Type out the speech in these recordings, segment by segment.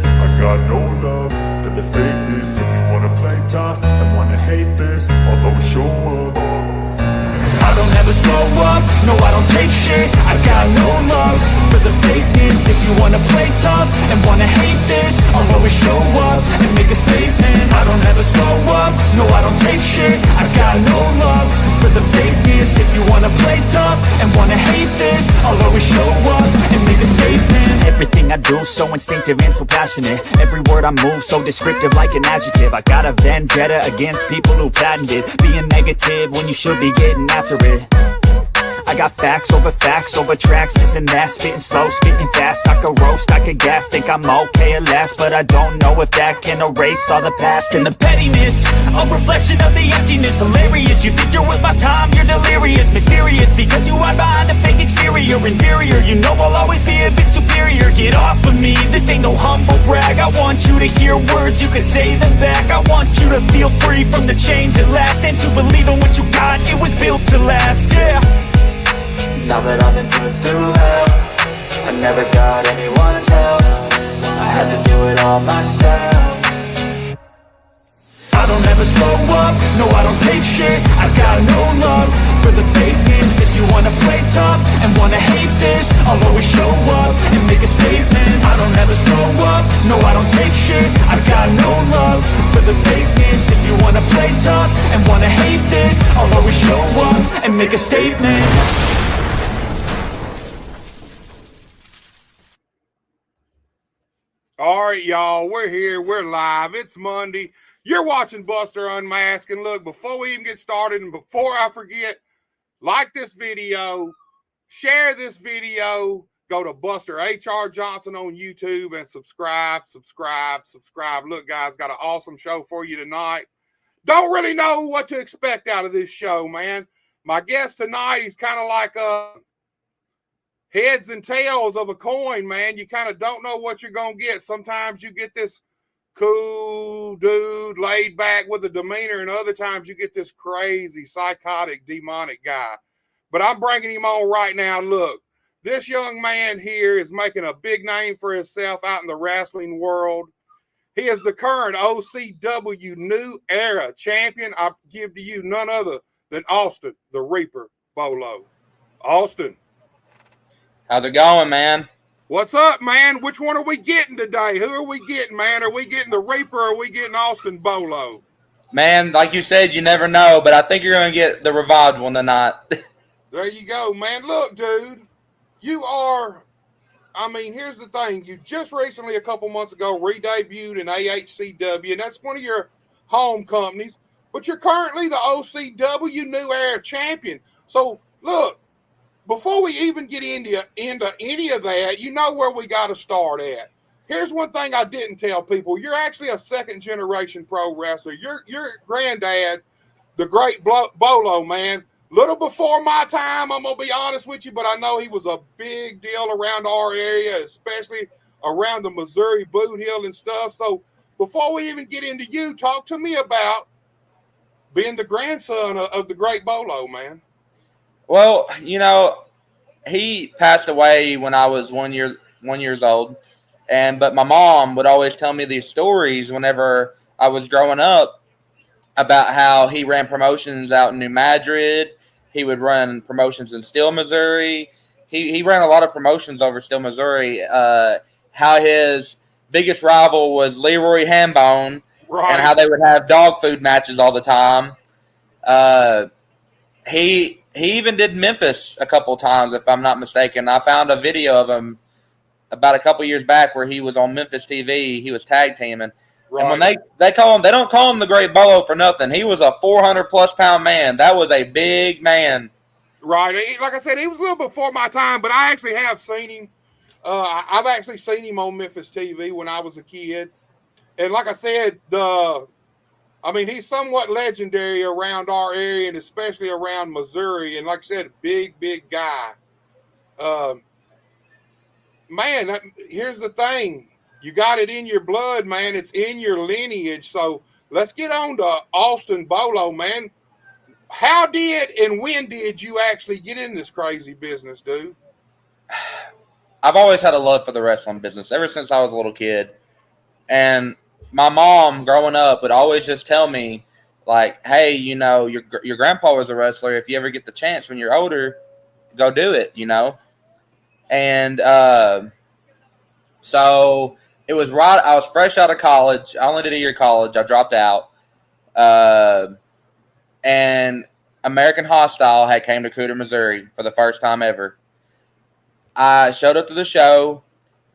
I got no love for the fakeness. If you wanna play tough and wanna hate this, I'll always show up. I don't ever slow up, no I don't take shit. I got no love for the fakeness. If you wanna play tough and wanna hate this, I'll always show up and make a statement. I don't ever slow up, no I don't take shit. I got no love for the fakeness. If you wanna play tough and wanna hate this, I'll always show up and make a statement. Everything I do so instinctive and so passionate. Every word I move so descriptive like an adjective. I got a vendetta against people who patented being negative when you should be getting after it. I got facts over tracks, this and that, spitting slow, spitting fast. I could roast, I could gas, think I'm okay at last, but I don't know if that can erase all the past. And the pettiness, a reflection of the emptiness. Hilarious, you think you're worth my time, you're delirious. Mysterious, because you hide behind a fake exterior. Inferior, you know I'll always be a bit superior. Get off of me, this ain't no humble brag. I want you to hear words, you can say them back. I want you to feel free from the chains at last, and to believe in what you got, it was built to last, yeah. Now that I've been put through hell, I never got anyone's help. I had to do it all myself. I don't ever slow up, no I don't take shit. I got no love for the fakeness. If you wanna play tough and wanna hate this, I'll always show up and make a statement. I don't ever slow up, no I don't take shit. I got no love for the fakeness. If you wanna play tough and wanna hate this, I'll always show up and make a statement. All right, y'all, we're here. We're live. It's Monday. You're watching Buster Unmasked. And look, before we even get started and before I forget, like this video, share this video, go to Buster H.R. Johnson on YouTube and subscribe. Look, guys, got an awesome show for you tonight. Don't really know what to expect out of this show, man. My guest tonight, he's kind of like heads and tails of a coin, man. You kind of don't know what you're going to get. Sometimes you get this cool dude laid back with a demeanor, and other times you get this crazy, psychotic, demonic guy. But I'm bringing him on right now. Look, this young man here is making a big name for himself out in the wrestling world. He is the current OCW New Era champion. I give to you none other than Austin, the Reaper, Bolo. Austin. How's it going, man? What's up, man? Which one are we getting today? Who are we getting, man? Are we getting the Reaper or are we getting Austin Bolo? Man, like you said, you never know, but I think you're going to get the revived one tonight. There you go, man. Look, dude, you are, I mean, here's the thing. You just recently, a couple months ago, re-debuted in AHCW, and that's one of your home companies, but you're currently the OCW New Era champion. So, look, before we even get into any of that, you know where we got to start at. Here's one thing I didn't tell people. You're actually a second-generation pro wrestler. Your granddad, the great Bolo, man, little before my time, I'm going to be honest with you, but I know he was a big deal around our area, especially around the Missouri Boot Hill and stuff. So before we even get into you, talk to me about being the grandson of the great Bolo, man. Well, you know, he passed away when I was 1 year old, but my mom would always tell me these stories whenever I was growing up about how he ran promotions out in New Madrid. He would run promotions in Still, Missouri. He ran a lot of promotions over Still, Missouri. How his biggest rival was Leroy Hambone, right, and how they would have dog food matches all the time. He even did Memphis a couple times, if I'm not mistaken. I found a video of him about a couple years back where he was on Memphis TV. He was tag teaming. Right. And when they call him, they don't call him the Great Bolo for nothing. He was a 400-plus pound man. That was a big man. Right. Like I said, he was a little before my time, but I actually have seen him. I've actually seen him on Memphis TV when I was a kid. And like I said, he's somewhat legendary around our area and especially around Missouri. And like I said, big guy. Man, here's the thing. You got it in your blood, man. It's in your lineage. So let's get on to Austin Bolo, man. How did and when did you actually get in this crazy business, dude? I've always had a love for the wrestling business ever since I was a little kid. And my mom, growing up, would always just tell me, like, hey, you know, your grandpa was a wrestler. If you ever get the chance when you're older, go do it, you know. And so it was right. I was fresh out of college. I only did a year of college. I dropped out. And American Hostile had came to Cooter, Missouri for the first time ever. I showed up to the show.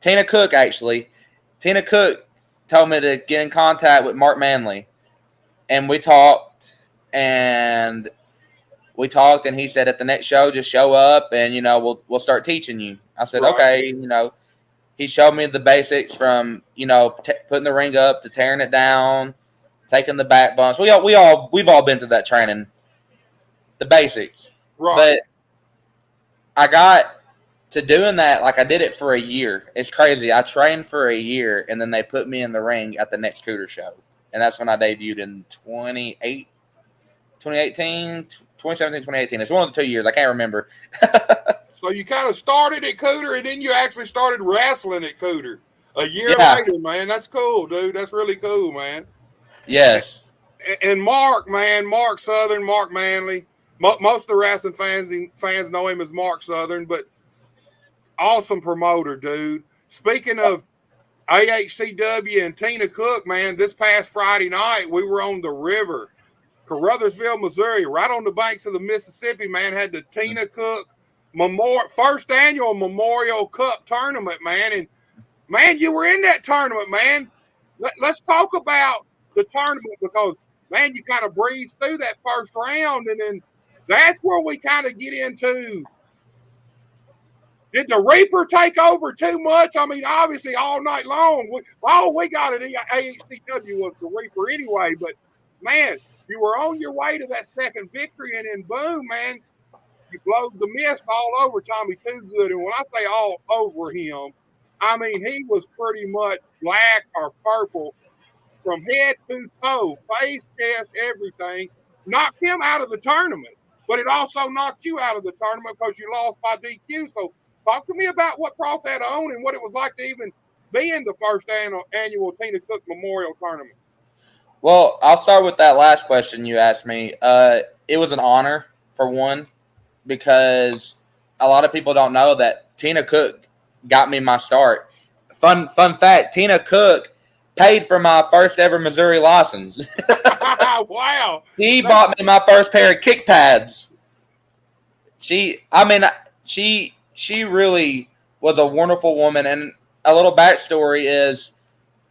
Tina Cook told me to get in contact with Mark Manley. And we talked, and he said at the next show, just show up, and, you know, we'll start teaching you. I said, Right. okay, you know. He showed me the basics from, you know, putting the ring up to tearing it down, taking the back bumps. We've all been through that training, the basics. Right. But I got to doing that, like I did it for a year. It's crazy. I trained for a year, and then they put me in the ring at the next Cooter show. And that's when I debuted in 2018. 2018. It's one of the 2 years. I can't remember. So you kind of started at Cooter, and then you actually started wrestling at Cooter a year later, man. That's cool, dude. That's really cool, man. Yes. And Mark, man, Mark Southern, Mark Manley. Most of the wrestling fans know him as Mark Southern, but awesome promoter, dude. Speaking of AHCW and Tina Cook, man, this past Friday night, we were on the river, Caruthersville, Missouri, right on the banks of the Mississippi, man, had the Tina Cook first annual Memorial Cup tournament, man. And, man, you were in that tournament, man. Let's talk about the tournament because, man, you kind of breezed through that first round, and then that's where we kind of get into, did the Reaper take over too much? I mean, obviously, all night long, all we got at AHCW was the Reaper anyway, but, man, you were on your way to that second victory, and then boom, man, you blowed the mist all over Tommy Too Good. And when I say all over him, I mean he was pretty much black or purple from head to toe, face, chest, everything. Knocked him out of the tournament, but it also knocked you out of the tournament because you lost by DQ. So talk to me about what brought that on and what it was like to even be in the first annual Tina Cook Memorial Tournament. Well, I'll start with that last question you asked me. It was an honor, for one, because a lot of people don't know that Tina Cook got me my start. Fun fact, Tina Cook paid for my first ever Missouri license. Wow. She bought me my first pair of kick pads. She really was a wonderful woman. And a little backstory is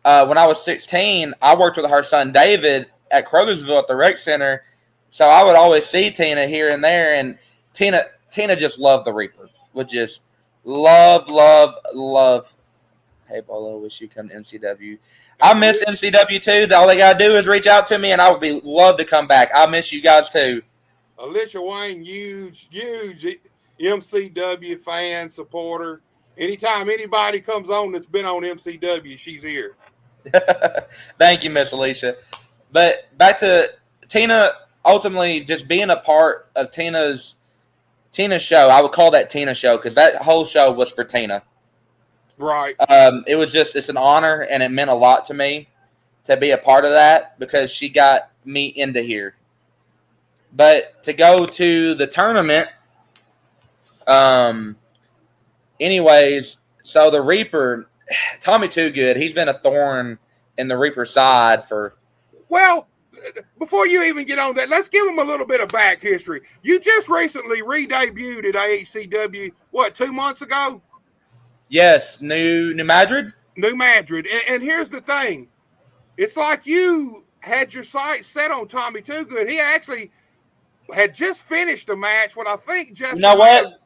when I was 16, I worked with her son David at Crothersville at the rec center. So I would always see Tina here and there, and Tina just loved the Reaper. Would just love. Hey, Bolo, wish you come to MCW. I miss MCW too. All they gotta do is reach out to me, and I would love to come back. I miss you guys too. Alicia Wayne, huge MCW fan supporter. Anytime anybody comes on that's been on MCW, she's here. Thank you, Miss Alicia. But back to Tina. Ultimately, just being a part of Tina's show, I would call that Tina show because that whole show was for Tina. Right. It's an honor, and it meant a lot to me to be a part of that because she got me into here. But to go to the tournament, anyways, so the Reaper, Tommy Too Good, he's been a thorn in the Reaper side for. Well, before you even get on that, let's give him a little bit of back history. You just recently re-debuted at AHCW, 2 months ago? Yes, New Madrid? New Madrid. And here's the thing. It's like you had your sights set on Tommy Too Good. He actually had just finished a match when I think just. You know what?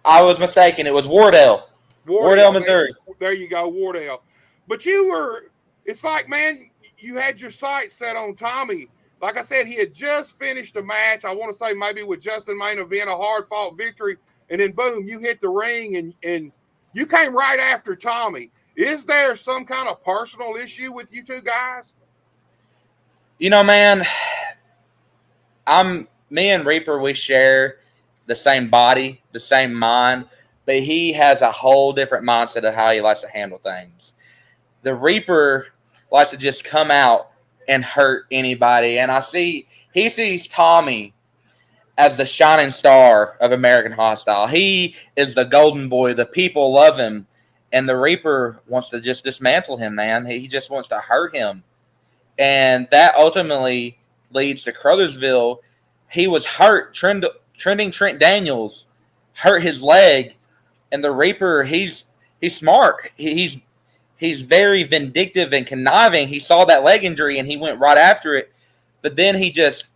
I was mistaken. It was Wardell, Missouri. There you go, Wardell. But it's like, man, you had your sights set on Tommy. Like I said, he had just finished a match. I want to say maybe with Justin Main Event, a hard-fought victory. And then, boom, you hit the ring, and you came right after Tommy. Is there some kind of personal issue with you two guys? You know, man, me and Reaper, we share the same body, the same mind, but he has a whole different mindset of how he likes to handle things. The Reaper likes to just come out and hurt anybody. And he sees Tommy as the shining star of American Hostile. He is the golden boy. The people love him. And the Reaper wants to just dismantle him, man. He just wants to hurt him. And that ultimately leads to Crothersville. He was hurt. Trending Trent Daniels hurt his leg. And the Reaper, he's smart. He's very vindictive and conniving. He saw that leg injury, and he went right after it. But then he just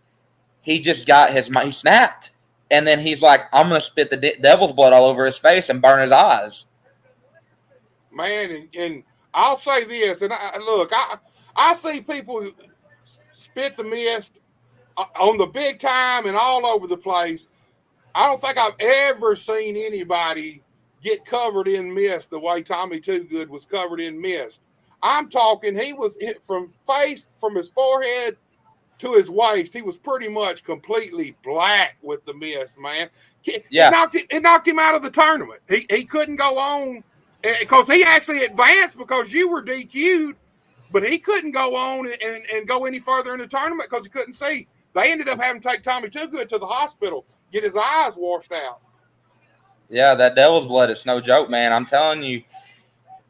got he snapped. And then he's like, I'm going to spit the devil's blood all over his face and burn his eyes. Man, and I'll say this, and I see people spit the mist on the big time and all over the place. I don't think I've ever seen anybody get covered in mist the way Tommy Too Good was covered in mist. I'm talking, he was hit from his forehead to his waist. He was pretty much completely black with the mist, man. Yeah. It knocked him out of the tournament. He couldn't go on because he actually advanced because you were DQ'd, but he couldn't go on and go any further in the tournament because he couldn't see. They ended up having to take Tommy Too Good to the hospital, get his eyes washed out. Yeah, that devil's blood is no joke, man. I'm telling you,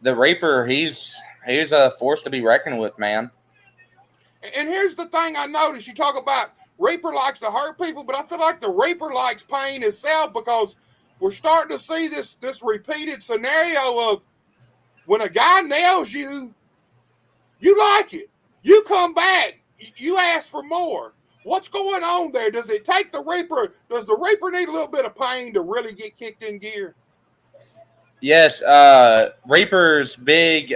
the Reaper, he's a force to be reckoned with, man. And here's the thing I noticed. You talk about Reaper likes to hurt people, but I feel like the Reaper likes pain himself because we're starting to see this repeated scenario of when a guy nails you, you like it. You come back. You ask for more. What's going on there? Does it take the Reaper? Does the Reaper need a little bit of pain to really get kicked in gear? Yes. Reaper's big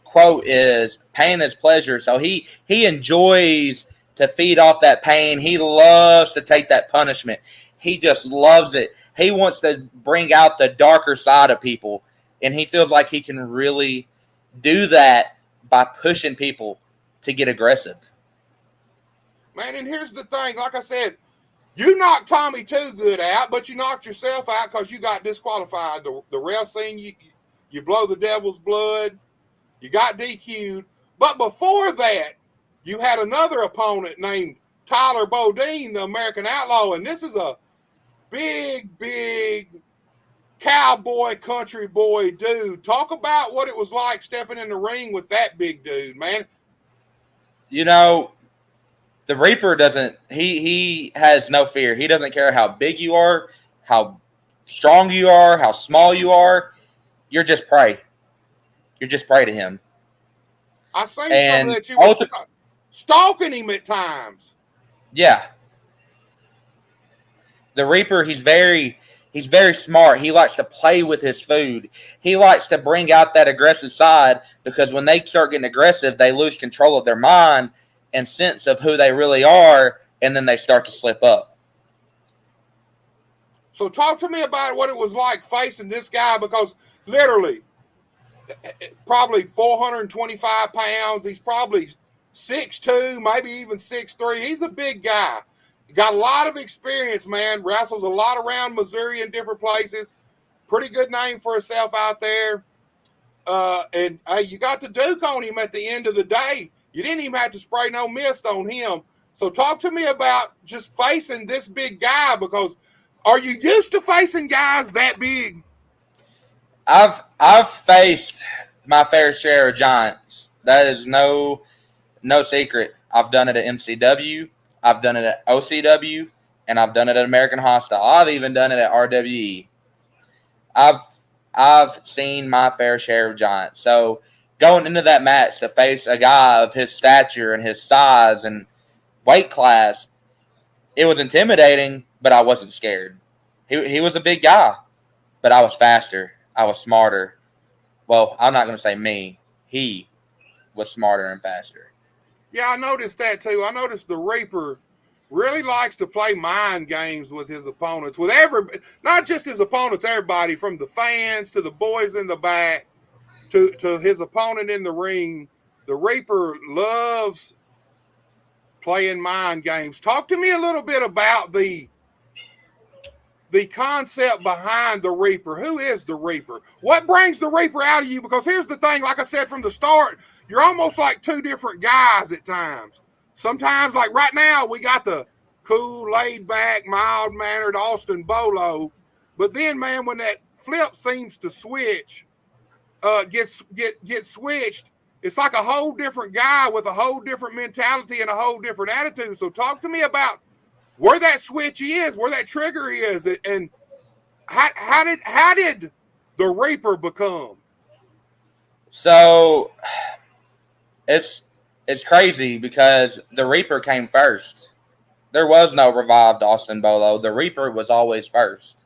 quote is pain is pleasure. So he enjoys to feed off that pain. He loves to take that punishment. He just loves it. He wants to bring out the darker side of people, and he feels like he can really do that by pushing people to get aggressive. Man, and here's the thing. Like I said, you knocked Tommy Too Good out, but you knocked yourself out because you got disqualified. The ref seen you blow the devil's blood. You got DQ'd. But before that, you had another opponent named Tyler Bodine, the American Outlaw, and this is a big cowboy, country boy dude. Talk about what it was like stepping in the ring with that big dude, man. You know, the Reaper doesn't, he has no fear. He doesn't care how big you are, how strong you are, how small you are. You're just prey. You're just prey to him. I seen some of that you were stalking him at times. Yeah. The Reaper, he's very smart. He likes to play with his food. He likes to bring out that aggressive side because when they start getting aggressive, they lose control of their mind and sense of who they really are, and then they start to slip up. So talk to me about what it was like facing this guy because literally probably 425 pounds. He's probably 6'2", maybe even 6'3". He's a big guy. Got a lot of experience, man. Wrestles a lot around Missouri and different places. Pretty good name for himself out there. And you got the Duke on him at the end of the day. You didn't even have to spray no mist on him. So talk to me about just facing this big guy because are you used to facing guys that big? I've faced my fair share of giants. That is no secret. I've done it at MCW. I've done it at OCW, and I've done it at American Hostile. I've even done it at RWE. I've seen my fair share of giants. So going into that match to face a guy of his stature and his size and weight class, it was intimidating, but I wasn't scared. He was a big guy, but I was faster. I was smarter. Well, I'm not going to say me. He was smarter and faster. Yeah, I noticed that too. I noticed the Reaper really likes to play mind games with his opponents, not just his opponents, everybody from the fans to the boys in the back to his opponent in the ring. The Reaper loves playing mind games. Talk to me a little bit about the concept behind the Reaper. Who is the Reaper? What brings the Reaper out of you? Because here's the thing, like I said from the start, you're almost like two different guys at times. Sometimes, like right now, we got the cool, laid-back, mild-mannered Austin Bolo. But then, man, when that flip seems to switch, get switched, it's like a whole different guy with a whole different mentality and a whole different attitude. So talk to me about where that switch is, where that trigger is, and how did the Reaper become? So it's crazy because the Reaper came first. There was no revived Austin Bolo. The Reaper was always first.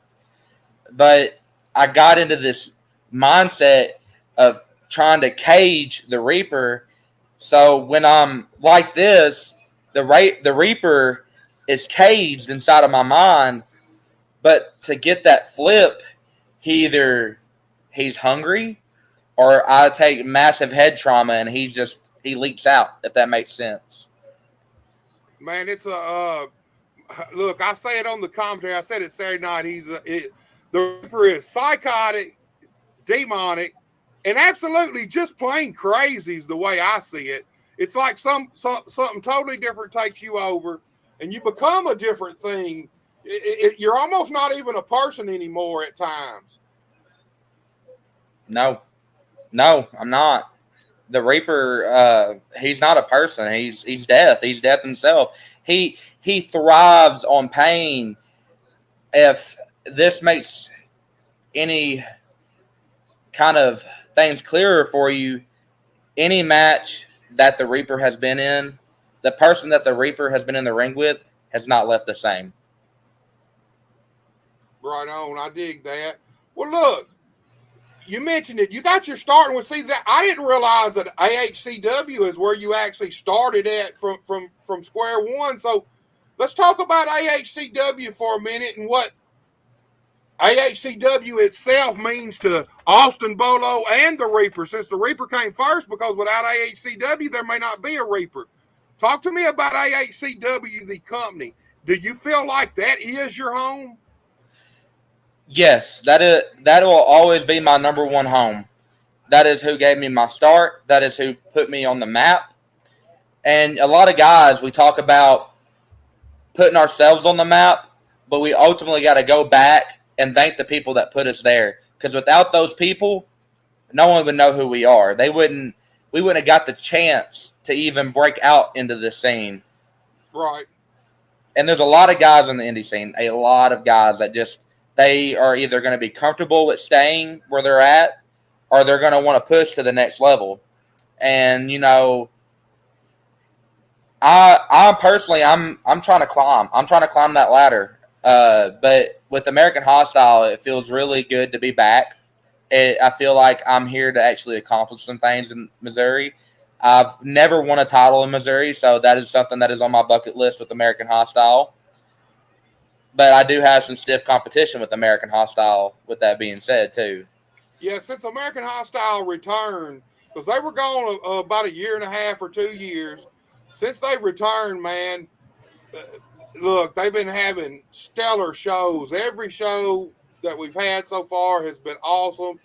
But I got into this mindset of trying to cage the Reaper. So when I'm like this, the Reaper is caged inside of my mind. But to get that flip, he's hungry, or I take massive head trauma and he leaks out, if that makes sense. Man, it's a look. I say it on the commentary. I said it Saturday night. The Reaper is psychotic, demonic, and absolutely just plain crazy is the way I see it. It's like something totally different takes you over, and you become a different thing. You're almost not even a person anymore at times. No, I'm not. The Reaper, he's not a person. He's death. He's death himself. He thrives on pain. If this makes any kind of things clearer for you, any match that the Reaper has been in, the person that the Reaper has been in the ring with has not left the same. Right on. I dig that. Well, look, you mentioned it. You got your starting with, see, that I didn't realize that AHCW is where you actually started at from square one. So let's talk about AHCW for a minute and what AHCW itself means to Austin Bolo and the Reaper, since the Reaper came first, because without AHCW, there may not be a Reaper. Talk to me about AHCW, the company. Do you feel like that is your home? Yes, that will always be my number one home. That is who gave me my start. That is who put me on the map. And a lot of guys, we talk about putting ourselves on the map, but we ultimately got to go back and thank the people that put us there. Because without those people, no one would know who we are. We wouldn't have got the chance to even break out into this scene. Right. And there's a lot of guys in the indie scene, a lot of guys that they are either going to be comfortable with staying where they're at, or they're going to want to push to the next level. And, I personally, I'm trying to climb. I'm trying to climb that ladder. But with American Hostile, it feels really good to be back. I feel like I'm here to actually accomplish some things in Missouri. I've never won a title in Missouri, so that is something that is on my bucket list with American Hostile. But I do have some stiff competition with American Hostile, with that being said, too. Yeah, since American Hostile returned, because they were gone about a year and a half or 2 years, since they returned, man, look, they've been having stellar shows. Every show that we've had so far has been awesome.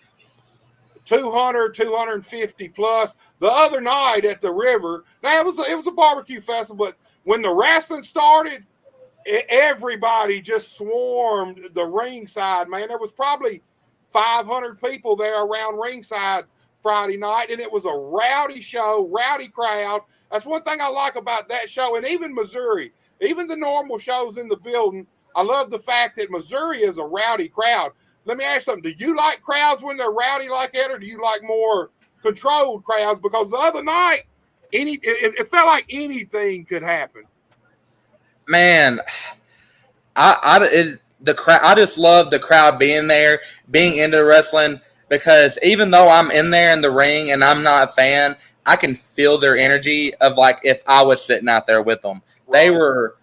200, 250 plus. The other night at the river, now it was a barbecue festival, but when the wrestling started, everybody just swarmed the ringside, man. There was probably 500 people there around ringside Friday night, and it was a rowdy show, rowdy crowd. That's one thing I like about that show, and even Missouri, even the normal shows in the building, I love the fact that Missouri is a rowdy crowd. Let me ask you something. Do you like crowds when they're rowdy like that, or do you like more controlled crowds? Because the other night, it felt like anything could happen. Man, I just love the crowd being there, being into wrestling, because even though I'm in there in the ring and I'm not a fan, I can feel their energy of like if I was sitting out there with them. Right. They were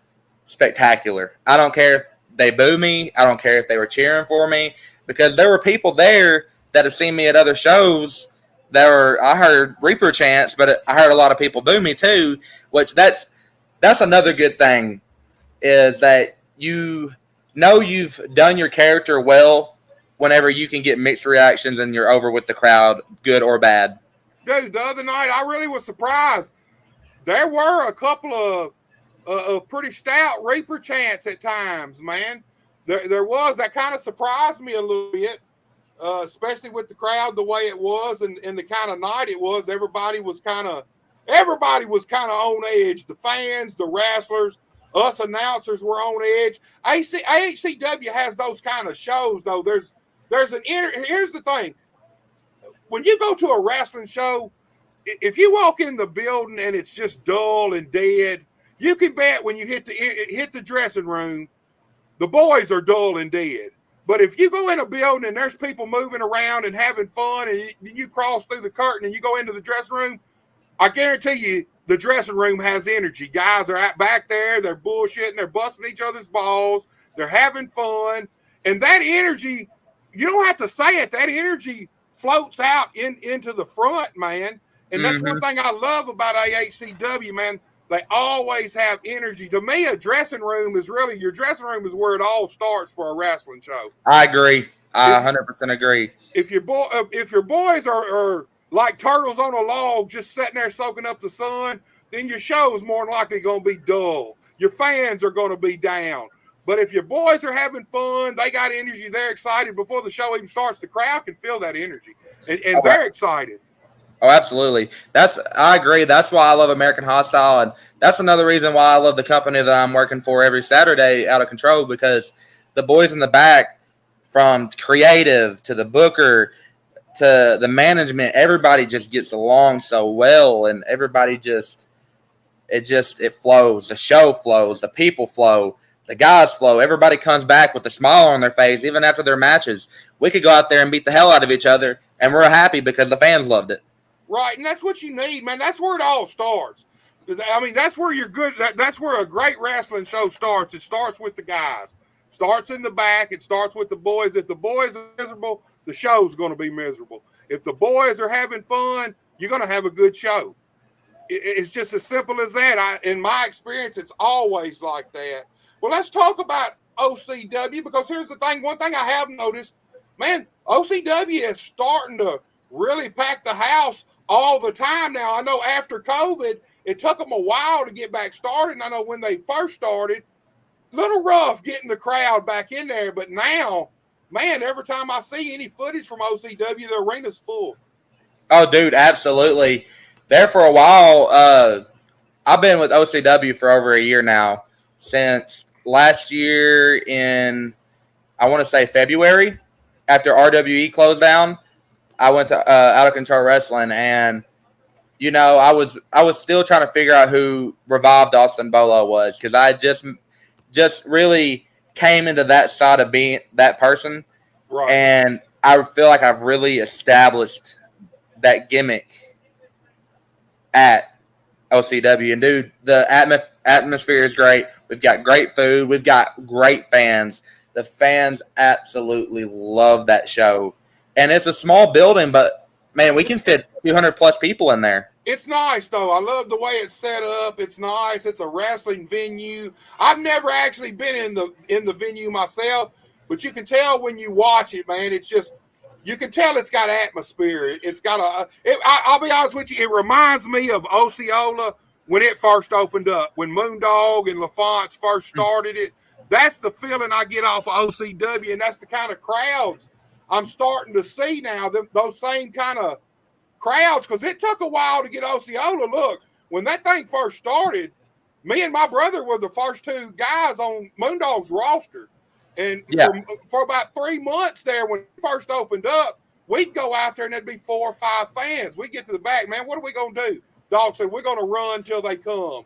spectacular. I don't care if they boo me. I don't care if they were cheering for me, because there were people there that have seen me at other shows I heard Reaper chants, but I heard a lot of people boo me too, which that's another good thing, is that you know you've done your character well whenever you can get mixed reactions and you're over with the crowd, good or bad. Dude, the other night I really was surprised. There were a couple of pretty stout Reaper chants at times, man. There was. That kind of surprised me a little bit, especially with the crowd the way it was and the kind of night it was. Everybody was kind of on edge. The fans, the wrestlers, us announcers were on edge. AHCW has those kind of shows, though. Here's the thing. When you go to a wrestling show, if you walk in the building and it's just dull and dead, you can bet when you hit the dressing room, the boys are dull and dead. But if you go in a building and there's people moving around and having fun, and you cross through the curtain and you go into the dressing room, I guarantee you the dressing room has energy. Guys are out back there, they're bullshitting, they're busting each other's balls, they're having fun. And that energy, you don't have to say it, that energy floats out into the front, man. And that's one thing I love about AHCW, man. They always have energy. To me, your dressing room is where it all starts for a wrestling show. I agree. I 100% agree. If your boys are like turtles on a log, just sitting there soaking up the sun, then your show is more than likely going to be dull. Your fans are going to be down. But if your boys are having fun, they got energy, they're excited before the show even starts, the crowd can feel that energy. And they're excited. Oh, absolutely. I agree. That's why I love American Hostile, and that's another reason why I love the company that I'm working for every Saturday, Out of Control, because the boys in the back, from creative to the booker to the management, everybody just gets along so well, and everybody it flows. The show flows. The people flow. The guys flow. Everybody comes back with a smile on their face, even after their matches. We could go out there and beat the hell out of each other, and we're happy because the fans loved it. Right, and that's what you need, man. That's where it all starts. I mean, that's where you're good. That's where a great wrestling show starts. It starts with the guys. It starts in the back. It starts with the boys. If the boys are miserable, the show's going to be miserable. If the boys are having fun, you're going to have a good show. It's just as simple as that. In my experience, it's always like that. Well, let's talk about OCW, because here's the thing. One thing I have noticed, man, OCW is starting to really pack the house all the time now. I know after COVID, it took them a while to get back started. And I know when they first started, a little rough getting the crowd back in there. But now, man, every time I see any footage from OCW, the arena's full. Oh, dude, absolutely. There for a while, I've been with OCW for over a year now, since last year in, I want to say February, after RWE closed down. I went to Out of Control Wrestling, and you know, I was still trying to figure out who revived Austin Bolo was, because I just really came into that side of being that person, right. And I feel like I've really established that gimmick at OCW. And dude, the atmosphere is great. We've got great food. We've got great fans. The fans absolutely love that show. And it's a small building, but, man, we can fit 200 plus people in there. It's nice, though. I love the way it's set up. It's nice. It's a wrestling venue. I've never actually been in the venue myself, but you can tell when you watch it, man. It's just, you can tell it's got atmosphere. It's got I'll be honest with you, it reminds me of Osceola when it first opened up, when Moondog and LaFonce first started it. That's the feeling I get off of OCW, and that's the kind of crowds I'm starting to see now, those same kind of crowds, because it took a while to get Osceola. Look, when that thing first started, me and my brother were the first two guys on Moondog's roster. And for about 3 months there, when it first opened up, we'd go out there and there'd be 4 or 5 fans. We'd get to the back, man, what are we going to do? Dog said, we're going to run till they come.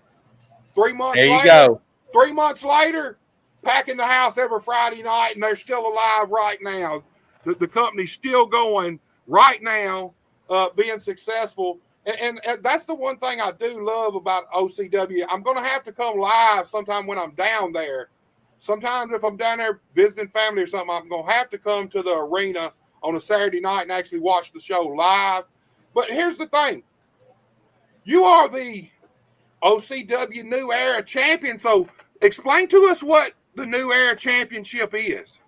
3 months later, go. 3 months later, packing the house every Friday night, and they're still alive right now. The company's still going right now, being successful. And that's the one thing I do love about OCW. I'm going to have to come live sometime when I'm down there. Sometimes if I'm down there visiting family or something, I'm going to have to come to the arena on a Saturday night and actually watch the show live. But here's the thing. You are the OCW New Era champion. So explain to us what the New Era Championship is?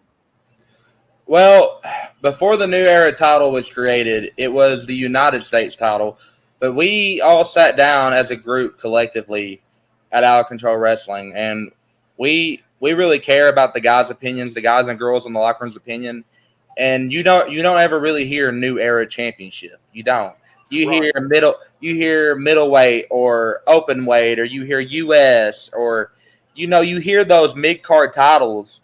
Well, before the New Era title was created, it was the United States title. But we all sat down as a group collectively at Out of Control Wrestling, and we really care about the guys' opinions, the guys and girls in the locker room's opinion. And you don't ever really hear New Era Championship. You don't. You hear middleweight or open weight, or you hear US, or you hear those mid card titles,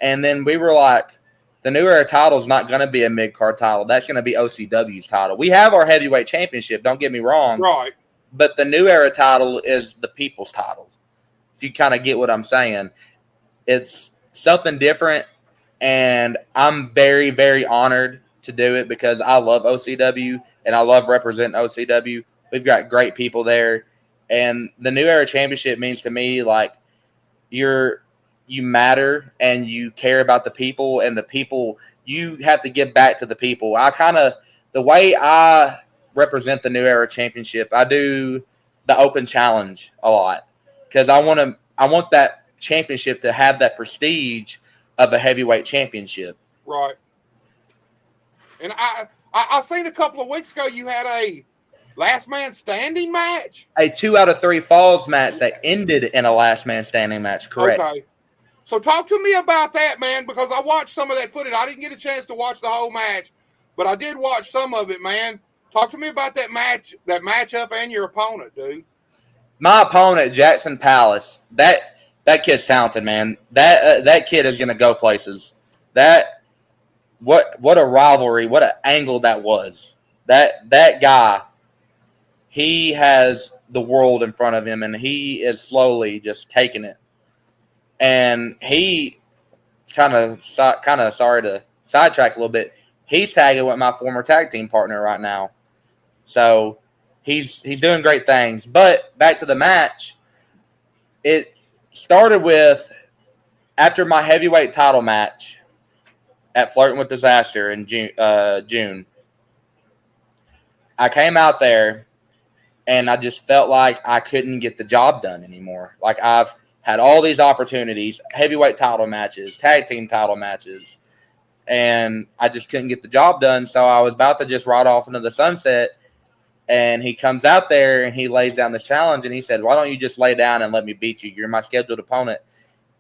and then we were like, the New Era title is not going to be a mid card title. That's going to be OCW's title. We have our heavyweight championship. Don't get me wrong. Right. But the New Era title is the people's title. If you kind of get what I'm saying, it's something different, and I'm very, very honored to do it because I love OCW and I love representing OCW. We've got great people there, and the New Era Championship means to me like you matter and you care about the people, and the people, you have to give back to the people. The way I represent the New Era Championship, I do the open challenge a lot because I want that championship to have that prestige of a heavyweight championship. Right. And I seen a couple of weeks ago you had a last man standing match. A 2 out of 3 falls match that ended in a last man standing match. Correct. Okay. So talk to me about that, man, because I watched some of that footage. I didn't get a chance to watch the whole match, but I did watch some of it, man. Talk to me about that matchup and your opponent, dude. My opponent, Jackson Palace, that kid's talented, man. That kid is going to go places. What a rivalry, what an angle that was. That guy, he has the world in front of him, and he is slowly just taking it. And he kind of sorry to sidetrack a little bit. He's tagging with my former tag team partner right now, so he's doing great things. But back to the match, it started with after my heavyweight title match at Flirting with Disaster in June. I came out there, and I just felt like I couldn't get the job done anymore. Like I've had all these opportunities, heavyweight title matches, tag team title matches, and I just couldn't get the job done. So I was about to just ride off into the sunset, and he comes out there and he lays down this challenge, and he said, why don't you just lay down and let me beat you? You're my scheduled opponent.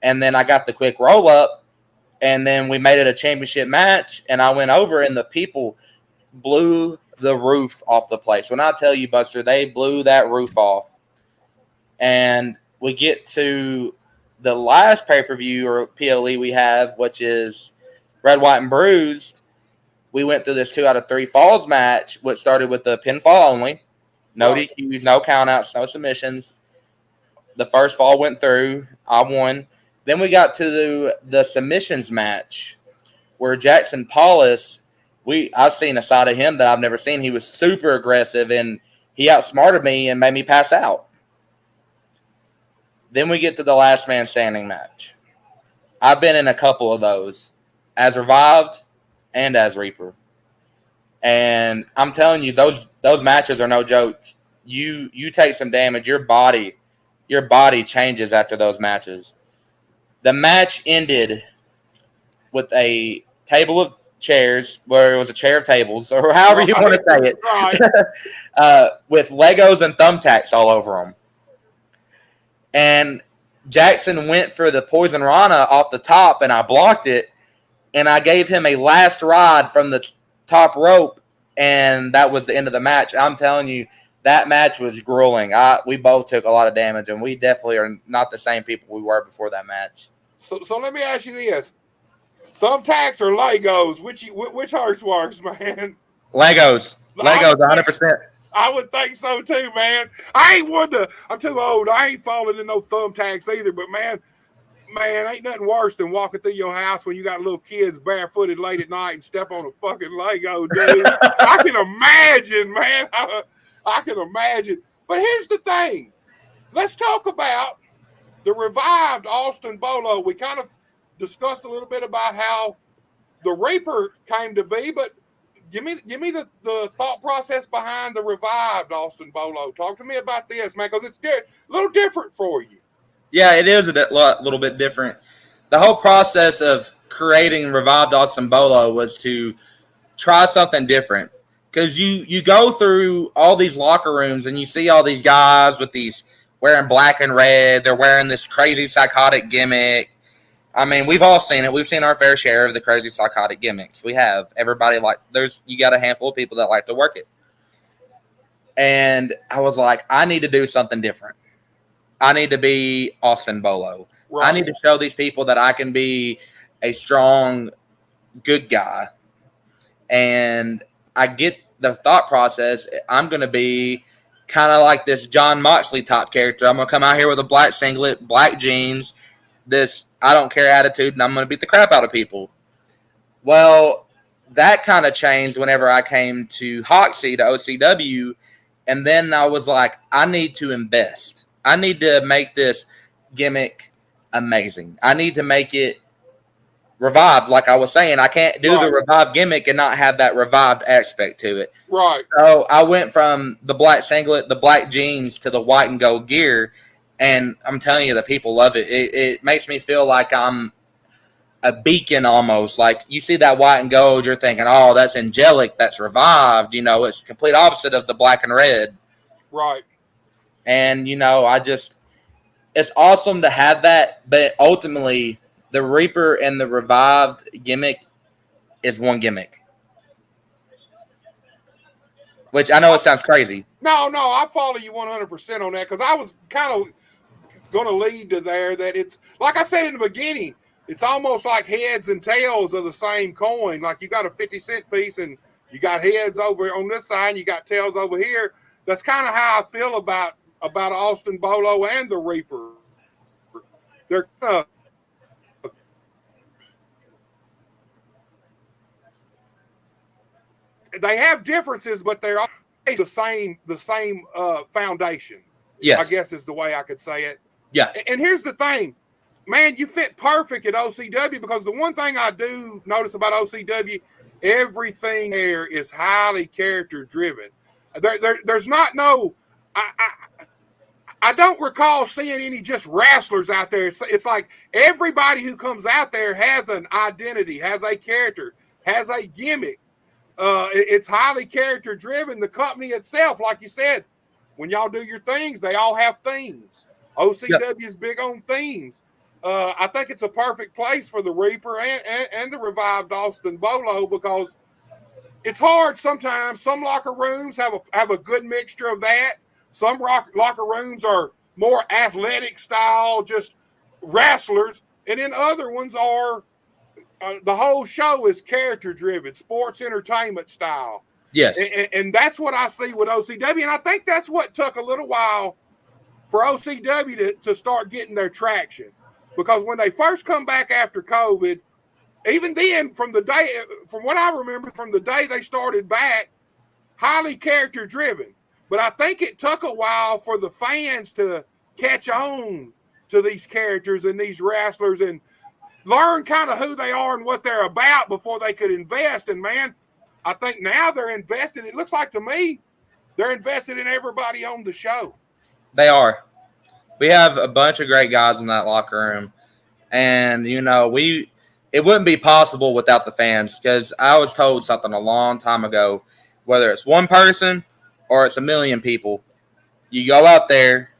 And then I got the quick roll up, and then we made it a championship match, and I went over, and the people blew the roof off the place. When I tell you, Buster, they blew that roof off. And we get to the last pay-per-view or PLE we have, which is Red, White, and Bruised. We went through this 2 out of 3 falls match, which started with the pinfall only. No DQs, no countouts, no submissions. The first fall went through. I won. Then we got to the submissions match where Jackson Paulus, I've seen a side of him that I've never seen. He was super aggressive, and he outsmarted me and made me pass out. Then we get to the last man standing match. I've been in a couple of those as Revived and as Reaper. And I'm telling you, those matches are no joke. You take some damage. Your body changes after those matches. The match ended with a table of chairs, where it was a chair of tables, or however you want to say it, right. With Legos and thumbtacks all over them. And Jackson went for the Poison Rana off the top, and I blocked it, and I gave him a last ride from the top rope, and that was the end of the match. I'm telling you, that match was grueling. We both took a lot of damage, and we definitely are not the same people we were before that match. So let me ask you this. Thumbtacks or Legos? Which hurts worse, man? Legos, 100%. I would think so too, man. I'm too old. I ain't falling in no thumbtacks either. But man, ain't nothing worse than walking through your house when you got little kids barefooted late at night and step on a fucking Lego, dude. I can imagine, man. I can imagine. But here's the thing. Let's talk about the revived Austin Bolo. We kind of discussed a little bit about how the Reaper came to be, but give me the thought process behind the revived Austin Bolo. Talk to me about this, man, because it's a little different for you. Yeah, it is a little bit different. the whole process of creating Revived Austin Bolo was to try something different. Because you go through all these locker rooms and you see all these guys with these wearing black and red. They're wearing this crazy psychotic gimmick. I mean, we've all seen it. We've seen our fair share of the crazy psychotic gimmicks. We have. Everybody you got a handful of people that like to work it. And I was like, I need to do something different. I need to be Austin Bolo. Right. I need to show these people that I can be a strong, good guy. And I get the thought process. I'm going to be kind of like this John Moxley type character. I'm going to come out here with a black singlet, black jeans, this I don't care attitude, and I'm going to beat the crap out of people. Well, that kind of changed whenever I came to Hoxie, to OCW, and then I was like, I need to invest. I need to make this gimmick amazing. I need to make it revived, like I was saying. I can't do the revived gimmick and not have that revived aspect to it. Right. So I went from the black singlet, the black jeans, to the white and gold gear, and I'm telling you, the people love it. It makes me feel like I'm a beacon almost. Like, you see that white and gold, you're thinking, oh, that's angelic, that's revived. You know, it's complete opposite of the black and red. Right. And, you know, it's awesome to have that, but ultimately, the Reaper and the revived gimmick is one gimmick. Which I know it sounds crazy. No, I follow you 100% on that, because I was kind of going to lead to there that it's, like I said in the beginning, it's almost like heads and tails of the same coin. Like, you got a 50-cent piece and you got heads over on this side and you got tails over here. That's kind of how I feel about Austin Bolo and the Reaper. They're they have differences, but they're all the same foundation. Yes. I guess is the way I could say it. Yeah. And here's the thing, man, you fit perfect at OCW, because the one thing I do notice about OCW, everything there is highly character driven. There's not no, I don't recall seeing any just wrestlers out there. It's like everybody who comes out there has an identity, has a character, has a gimmick. It's highly character driven. The company itself, like you said, when y'all do your things, they all have themes. OCW is big on themes. I think it's a perfect place for the Reaper and the revived Austin Bolo, because it's hard sometimes. Some locker rooms have a good mixture of that. Some locker rooms are more athletic style, just wrestlers, and then other ones are the whole show is character driven, sports entertainment style. Yes. And that's what I see with OCW. And I think that's what took a little while for OCW to start getting their traction. Because when they first come back after COVID, even then, from what I remember, from the day they started back, highly character driven. But I think it took a while for the fans to catch on to these characters and these wrestlers and learn kind of who they are and what they're about before they could invest. And, man, I think now they're invested. It looks like to me they're invested in everybody on the show. They are. We have a bunch of great guys in that locker room. And, you know, it wouldn't be possible without the fans, because I was told something a long time ago, whether it's one person or it's a million people, you go out there,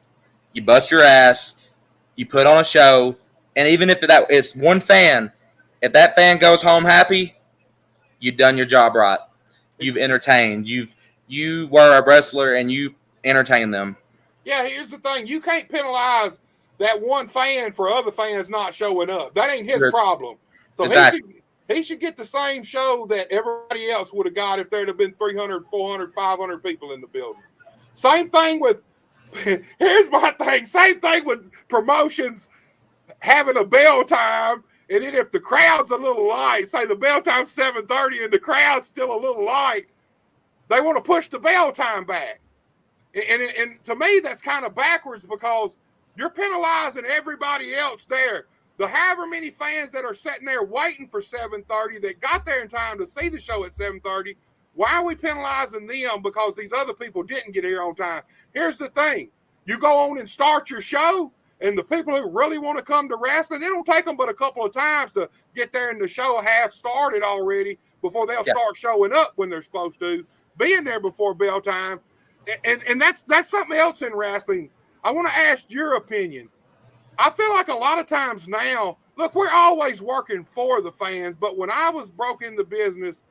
you bust your ass, you put on a show, and even if it's one fan, if that fan goes home happy, you've done your job right. You've entertained. You were a wrestler and you entertained them. Yeah, here's the thing. You can't penalize that one fan for other fans not showing up. That ain't his problem. So exactly. He should get the same show that everybody else would have got if there'd have been 300, 400, 500 people in the building. Same thing with – here's my thing. Same thing with promotions having a bell time, and then if the crowd's a little light, say the bell time's 7:30 and the crowd's still a little light, they want to push the bell time back. And to me, that's kind of backwards, because you're penalizing everybody else there. The however many fans that are sitting there waiting for 7:30 that got there in time to see the show at 7:30, why are we penalizing them because these other people didn't get here on time? Here's the thing. You go on and start your show, And the people who really want to come to wrestling, it don't take them but a couple of times to get there and the show half started already before they'll start showing up when they're supposed to, being there before bell time. And that's something else in wrestling. I want to ask your opinion. I feel like a lot of times now, look, we're always working for the fans, but when I was broke in the business,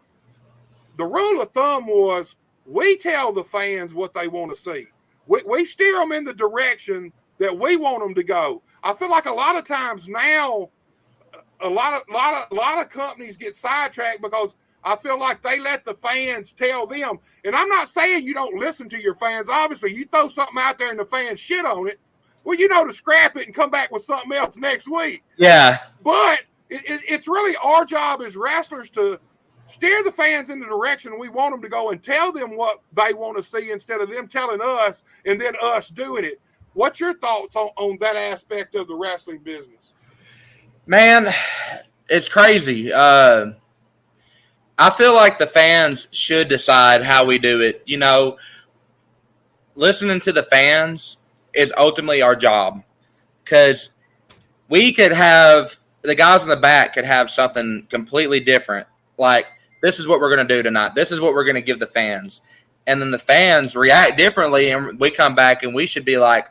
the rule of thumb was we tell the fans what they want to see. We steer them in the direction that we want them to go. I feel like a lot of times now, a lot of companies get sidetracked because I feel like they let the fans tell them. And I'm not saying you don't listen to your fans. Obviously, you throw something out there and the fans shit on it, well, you know to scrap it and come back with something else next week. Yeah. But it's really our job as wrestlers to steer the fans in the direction we want them to go and tell them what they want to see instead of them telling us and then us doing it. What's your thoughts on that aspect of the wrestling business? Man, it's crazy. I feel like the fans should decide how we do it. You know, listening to the fans is ultimately our job, because we could have the guys in the back could have something completely different. Like, this is what we're going to do tonight. This is what we're going to give the fans. And then the fans react differently, and we come back and we should be like,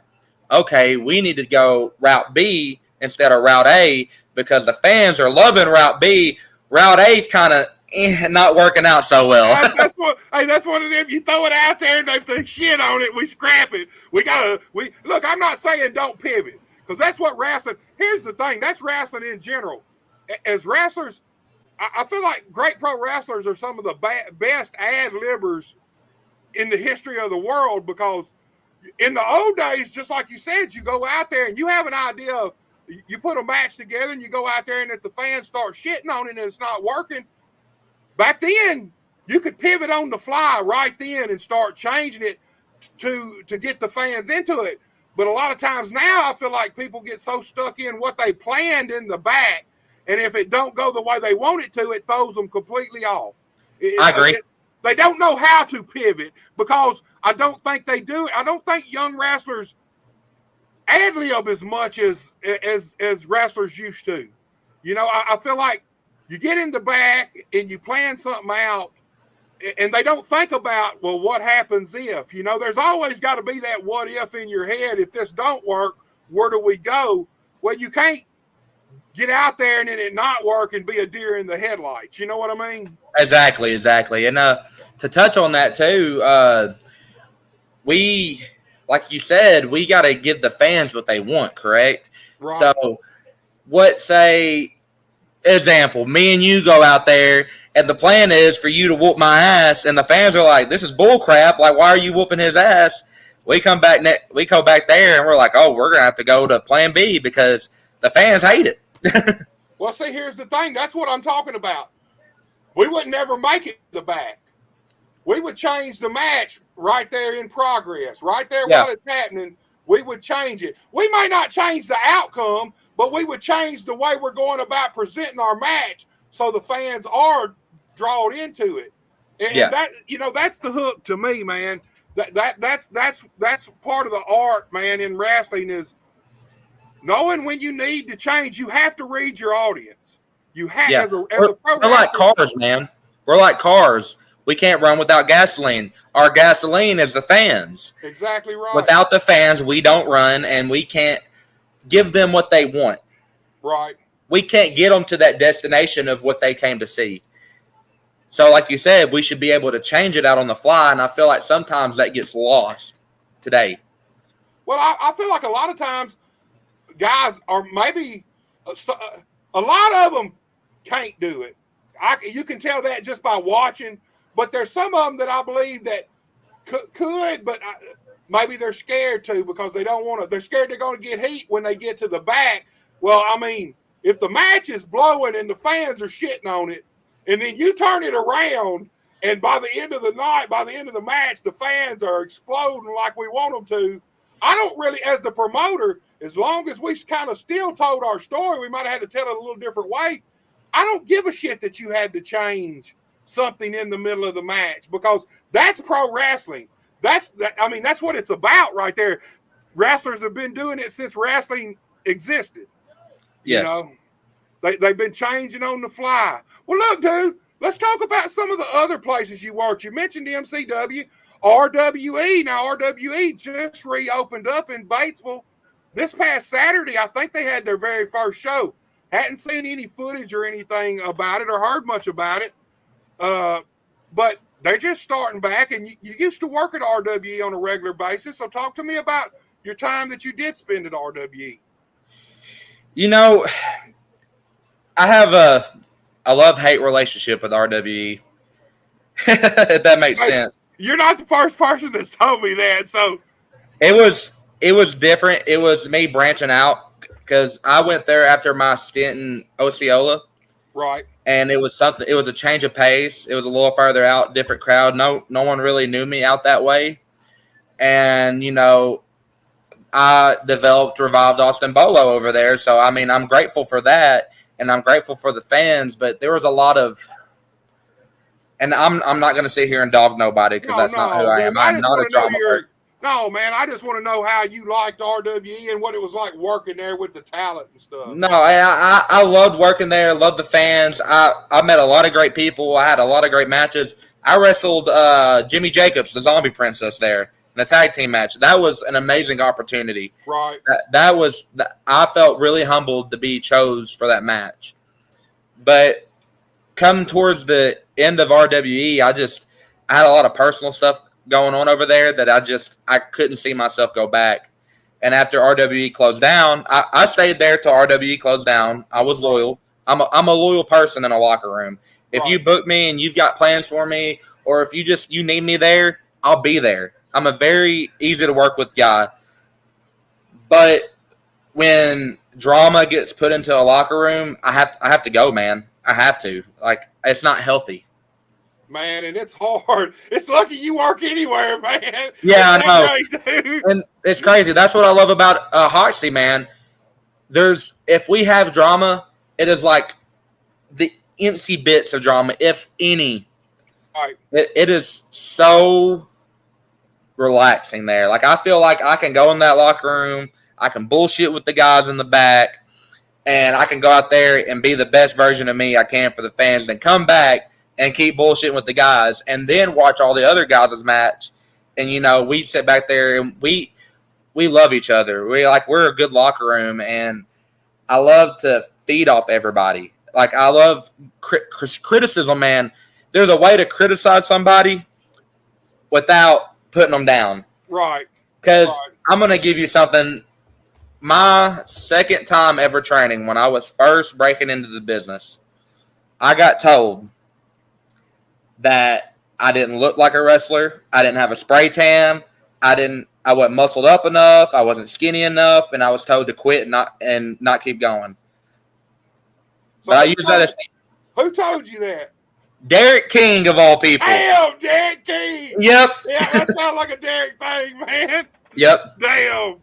okay, we need to go route B instead of route A because the fans are loving route B. Route A is kind of not working out so well. That's one of them. You throw it out there and they think shit on it. We scrap it. Look, I'm not saying don't pivot, because that's what wrestling. Here's the thing. That's wrestling in general. As wrestlers, I feel like great pro wrestlers are some of the best ad-libbers in the history of the world, because in the old days, just like you said, you go out there and you have an idea of, you put a match together and you go out there, and if the fans start shitting on it and it's not working, back then you could pivot on the fly right then and start changing it to get the fans into it. But a lot of times now, I feel like people get so stuck in what they planned in the back, and if it don't go the way they want it to, it throws them completely off. I agree. They don't know how to pivot, because I don't think they do. I don't think young wrestlers ad-lib as much as wrestlers used to. You know, I feel like you get in the back and you plan something out, and they don't think about, well, what happens if? You know, there's always got to be that what if in your head. If this don't work, where do we go? Well, you can't get out there and then it not work and be a deer in the headlights. You know what I mean? Exactly. And to touch on that too, we, like you said, we got to give the fans what they want, correct? Right. So example, me and you go out there and the plan is for you to whoop my ass, and the fans are like, this is bull crap. Like, why are you whooping his ass? We come back there and we're like, oh, we're going to have to go to plan B because the fans hate it. Well, see, here's the thing. That's what I'm talking about. We would never make it the back. We would change the match right there in progress, right there while it's happening. We would change it. We may not change the outcome, but we would change the way we're going about presenting our match so the fans are drawn into it. And that, you know, that's the hook to me, man. That's part of the art, man, in wrestling, is knowing when you need to change. You have to read your audience. You have as a pro wrestler. We're like cars, man. We're like cars. We can't run without gasoline. Our gasoline is the fans. Exactly right. Without the fans, we don't run, and we can't give them what they want. Right. We can't get them to that destination of what they came to see. So like you said, we should be able to change it out on the fly, and I feel like sometimes that gets lost today. Well, I feel like a lot of times guys are maybe a lot of them can't do it. You can tell that just by watching, but there's some of them that I believe that could, but maybe they're scared to, because they don't want to. They're scared they're going to get heat when they get to the back. Well, I mean, if the match is blowing and the fans are shitting on it, and then you turn it around, and by the end of the night, by the end of the match, the fans are exploding like we want them to, I don't really, as the promoter, as long as we kind of still told our story, we might have had to tell it a little different way. I don't give a shit that you had to change something in the middle of the match, because that's pro wrestling. That's what it's about right there. wrestlers have been doing it since wrestling existed. Yes. You know, they've been changing on the fly. Well, look, dude, let's talk about some of the other places you worked. You mentioned MCW, RWE. Now, RWE just reopened up in Batesville this past Saturday. I think they had their very first show. Hadn't seen any footage or anything about it or heard much about it. But they're just starting back, and you used to work at RWE on a regular basis. So talk to me about your time that you did spend at RWE. You know, I have a love-hate relationship with RWE, if that makes sense. You're not the first person that's told me that. So it was different. It was me branching out because I went there after my stint in Osceola. Right. And it was a change of pace. It was a little further out, different crowd. No one really knew me out that way. And, you know, I revived Austin Bolo over there. So, I mean, I'm grateful for that, and I'm grateful for the fans. But there was a lot of – and I'm not going to sit here and dog nobody because that's not who I am. I'm not a drama person. No, man, I just want to know how you liked RWE and what it was like working there with the talent and stuff. No, I loved working there, loved the fans. I met a lot of great people. I had a lot of great matches. I wrestled Jimmy Jacobs, the Zombie Princess, there in a tag team match. That was an amazing opportunity. Right. I felt really humbled to be chose for that match. But come towards the end of RWE, I had a lot of personal stuff going on over there that I couldn't see myself go back. And after RWE closed down, I stayed there till RWE closed down. I was loyal. I'm a loyal person in a locker room. If you book me and you've got plans for me, or if you need me there, I'll be there. I'm a very easy to work with guy. But when drama gets put into a locker room, I have to go, man. I have to. Like, it's not healthy. Man, and it's hard. It's lucky you work anywhere, man. Yeah, I know. Right, and it's crazy. That's what I love about Hoxie, man. If we have drama, it is like the incy bits of drama, if any. Right. It is so relaxing there. Like, I feel like I can go in that locker room, I can bullshit with the guys in the back, and I can go out there and be the best version of me I can for the fans, then come back and keep bullshitting with the guys, and then watch all the other guys' match. And, you know, we sit back there and we love each other. We're a good locker room, and I love to feed off everybody. Like, I love criticism, man. There's a way to criticize somebody without putting them down. Right. Because I'm going to give you something. My second time ever training, when I was first breaking into the business, I got told that I didn't look like a wrestler. I didn't have a spray tan. I wasn't muscled up enough. I wasn't skinny enough, and I was told to quit and not keep going. So but I use that as who told you that? Derek King of all people. Damn, Derek King. Yep. Yeah, that sounds like a Derek thing, man. Yep. Damn,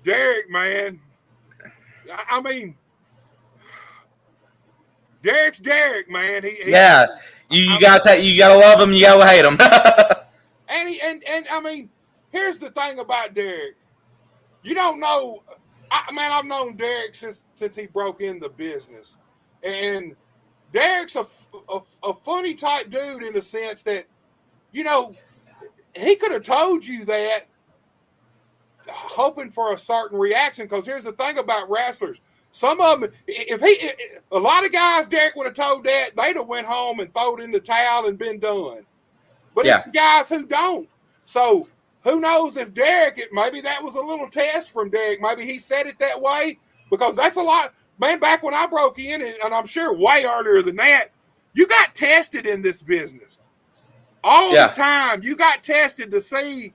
Derek, man. I mean, Derek's Derek, man. Yeah. You gotta love him. You gotta hate him. and I mean, here's the thing about Derek. You don't know, I've known Derek since he broke in the business, and Derek's a funny type dude in the sense that, you know, he could have told you that, hoping for a certain reaction. Because here's the thing about wrestlers. Some of them, a lot of guys, Derek would have told that, they'd have went home and thrown in the towel and been done. But it's the guys who don't. So who knows if maybe that was a little test from Derek. Maybe he said it that way, because that's a lot. Man, back when I broke in, and I'm sure way earlier than that, you got tested in this business. All the time, you got tested to see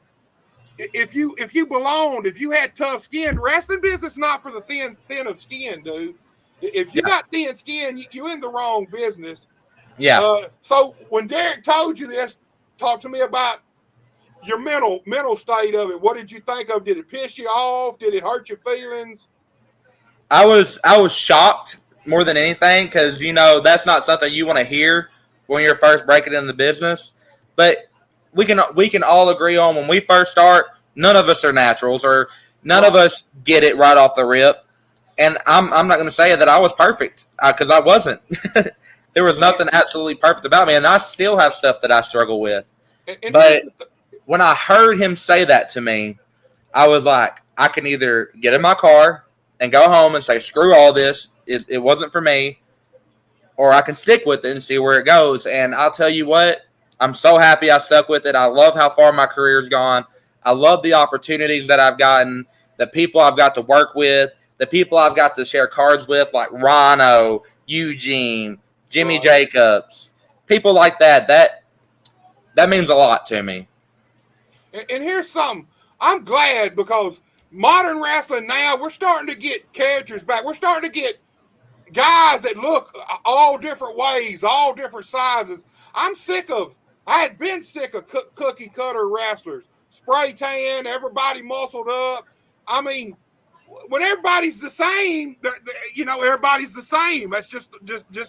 if you belonged, if you had tough skin. Wrestling business not for the thin of skin, dude. If you got thin skin, you in the wrong business. Yeah. So when Derek told you this, talk to me about your mental state of it. What did you think of? Did it piss you off? Did it hurt your feelings? I was shocked more than anything, because, you know, that's not something you want to hear when you're first breaking into the business. But we can all agree on, when we first start, none of us are naturals, or None of us get it right off the rip. And I'm not going to say that I was perfect because I wasn't. There was nothing absolutely perfect about me, and I still have stuff that I struggle with. But when I heard him say that to me, I was like, I can either get in my car and go home and say, screw all this, it wasn't for me, or I can stick with it and see where it goes. And I'll tell you what, I'm so happy I stuck with it. I love how far my career's gone. I love the opportunities that I've gotten, the people I've got to work with, the people I've got to share cards with, like Rhino, Eugene, Jimmy Jacobs, people like that. That means a lot to me. And here's something. I'm glad because modern wrestling now, we're starting to get characters back. We're starting to get guys that look all different ways, all different sizes. I had been sick of cookie cutter wrestlers. Spray tan, everybody muscled up. I mean, when everybody's the same, everybody's the same. That's just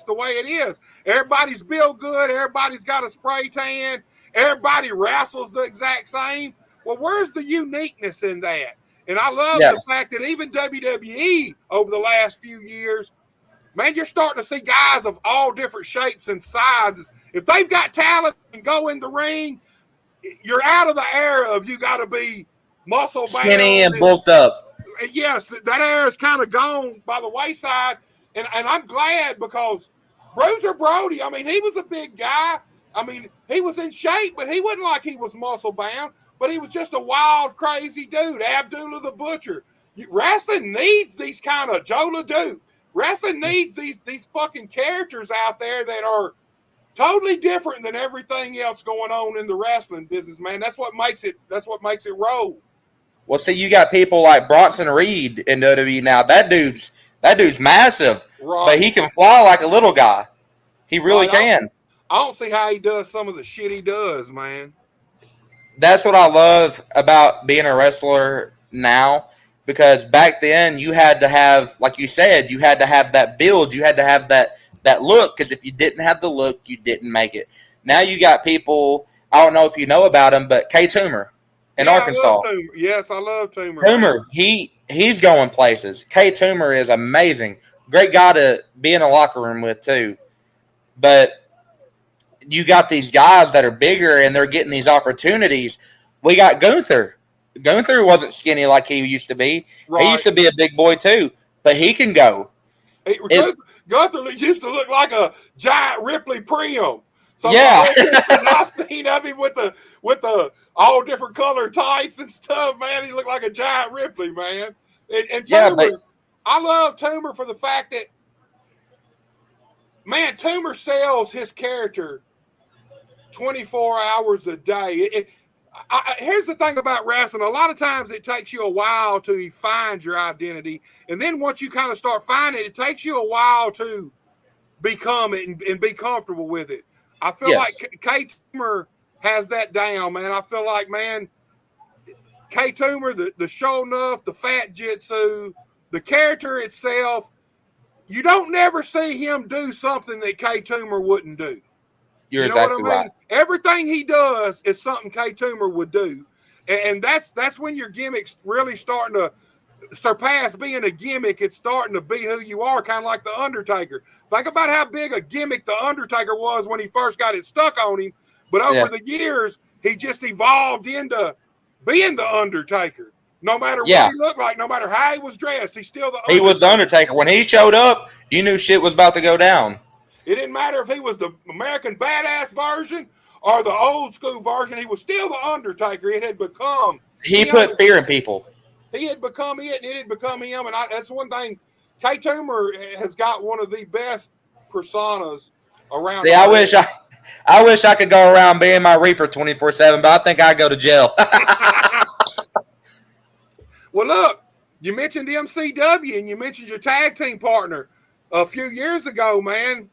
the way it is. Everybody's built good. Everybody's got a spray tan. Everybody wrestles the exact same. Well, where's the uniqueness in that? And I love the fact that even WWE over the last few years, man, you're starting to see guys of all different shapes and sizes. If they've got talent and go in the ring, you're out of the era of you got to be muscle bound, skinny and bulked up. Yes, that era is kind of gone by the wayside, and I'm glad because Bruiser Brody, I mean, he was a big guy. I mean, he was in shape, but he wasn't like he was muscle bound, but he was just a wild, crazy dude. Abdullah the Butcher. Wrestling needs these kind of Joe LeDuc. Wrestling needs these fucking characters out there that are totally different than everything else going on in the wrestling business, man. That's what makes it roll. Well, see, you got people like Bronson Reed in WWE now. That dude's massive, but he can fly like a little guy. He really can. I don't see how he does some of the shit he does, man. That's what I love about being a wrestler now, because back then you had to have, like you said, you had to have that build. You had to have that look, because if you didn't have the look, you didn't make it. Now you got people, I don't know if you know about him, but K. Toomer in Arkansas. Yes, I love Toomer. Toomer, he's going places. K. Toomer is amazing. Great guy to be in a locker room with, too. But you got these guys that are bigger, and they're getting these opportunities. We got Gunther. Gunther wasn't skinny like he used to be. Right. He used to be a big boy, too. But he can go. Gunther used to look like a giant Ripley Priam. So yeah, I seen of him with the all different color tights and stuff, man. He looked like a giant Ripley, man. And Toomer, I love Toomer for the fact that, man, Toomer sells his character 24 hours a day. Here's the thing about wrestling. A lot of times it takes you a while to find your identity. And then once you kind of start finding it, it takes you a while to become it and be comfortable with it. I feel like K. Toomer has that down, man. I feel like, man, K. Toomer, the show enough, the fat jitsu, the character itself, you don't never see him do something that K. Toomer wouldn't do. You're exactly right. Everything he does is something K. Toomer would do. And that's when your gimmick's really starting to surpass being a gimmick. It's starting to be who you are, kind of like The Undertaker. Think about how big a gimmick The Undertaker was when he first got it stuck on him. But over the years, he just evolved into being The Undertaker. No matter what he looked like, no matter how he was dressed, he's still The Undertaker. He was The Undertaker. When he showed up, you knew shit was about to go down. It didn't matter if he was the American Badass version or the old school version. He was still The Undertaker. It had become... He put fear in people. He had become it, and it had become him. And that's one thing. K. Toomer has got one of the best personas around. See, I wish I could go around being my Reaper 24/7, but I think I'd go to jail. Well, look, you mentioned MCW, and you mentioned your tag team partner a few years ago, man.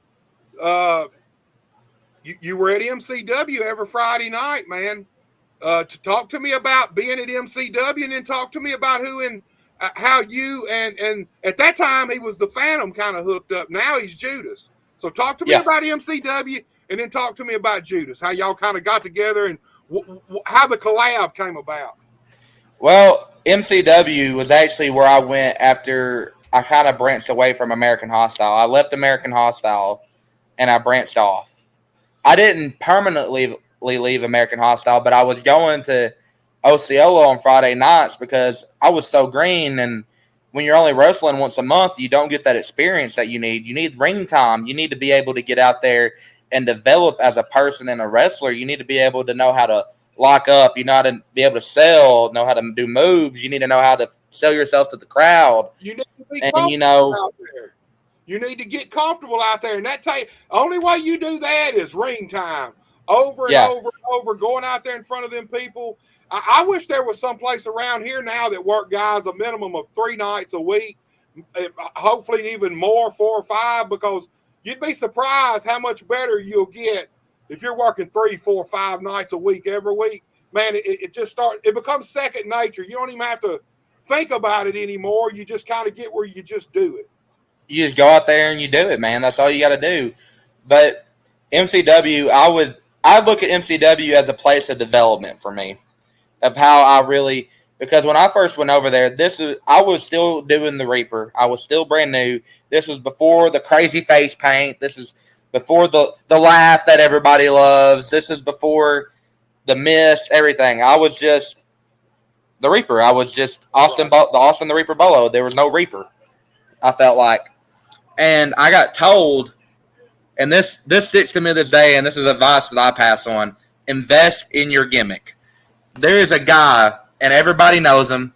You were at MCW every Friday night, man. To talk to me about being at MCW, and then talk to me about who and how you and at that time he was the Phantom kind of hooked up. Now he's Judas. So talk to me about MCW, and then talk to me about Judas. How y'all kind of got together and how the collab came about. Well, MCW was actually where I went after I kind of branched away from American Hostile. I left American Hostile and I branched off. I didn't permanently leave American Hostile, but I was going to Osceola on Friday nights because I was so green. And when you're only wrestling once a month, you don't get that experience that you need. You need ring time. You need to be able to get out there and develop as a person and a wrestler. You need to be able to know how to lock up. You know how to be able to sell, know how to do moves. You need to know how to sell yourself to the crowd. You need to be and, comfortable out there. You need to get comfortable out there. And that only way you do that is ring time. Over and over and over, going out there in front of them people. I wish there was some place around here now that worked guys a minimum of 3 nights a week, hopefully even more, 4 or 5, because you'd be surprised how much better you'll get if you're working 3, 4, 5 nights a week every week. Man, it becomes second nature. You don't even have to think about it anymore. You just kind of get where you just do it. You just go out there and you do it, man. That's all you got to do. But MCW, I look at MCW as a place of development for me, of how I really, because when I first went over there, I was still doing the Reaper. I was still brand new. This was before the crazy face paint. This is before the laugh that everybody loves. This is before the mist, everything. I was just the Reaper. I was just Austin the Reaper Bolo. There was no Reaper, I felt like. And I got told, and this sticks to me this day, and this is advice that I pass on: invest in your gimmick. There is a guy, and everybody knows him,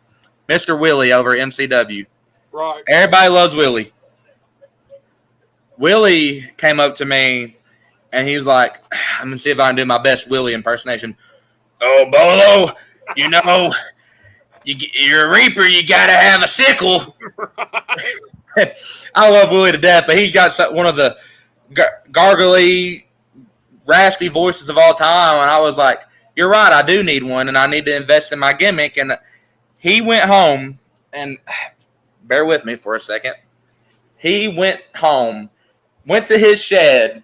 Mr. Willie over at MCW. Right. Everybody loves Willie. Willie came up to me, and he's like, I'm going to see if I can do my best Willie impersonation. Oh, Bolo, you know, you're a Reaper, you got to have a sickle. Right. I love Willie to death, but he's got one of the gargly, raspy voices of all time, and I was like, you're right, I do need one, and I need to invest in my gimmick. And he went home, and bear with me for a second. He went home, went to his shed,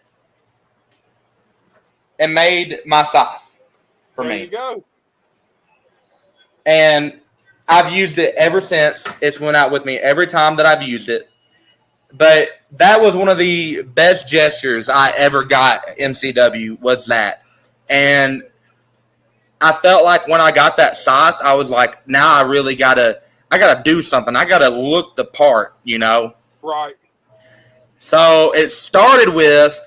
and made my scythe for me. There you go. And I've used it ever since. It's went out with me every time that I've used it. But that was one of the best gestures I ever got at MCW, was that. And I felt like when I got that scythe, I was like, now I really I gotta do something. I gotta look the part, you know? Right. So it started with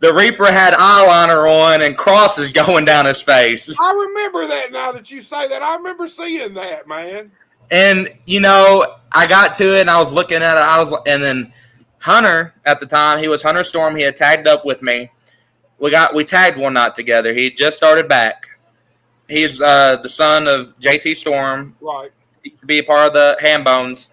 the Reaper had eyeliner on and crosses going down his face. I remember that now that you say that. I remember seeing that, man. And, you know, I got to it and I was looking at it. And then Hunter at the time, he was Hunter Storm. He had tagged up with me. We tagged one night together. He just started back. He's the son of JT Storm. Right. He used to be a part of the Hambones.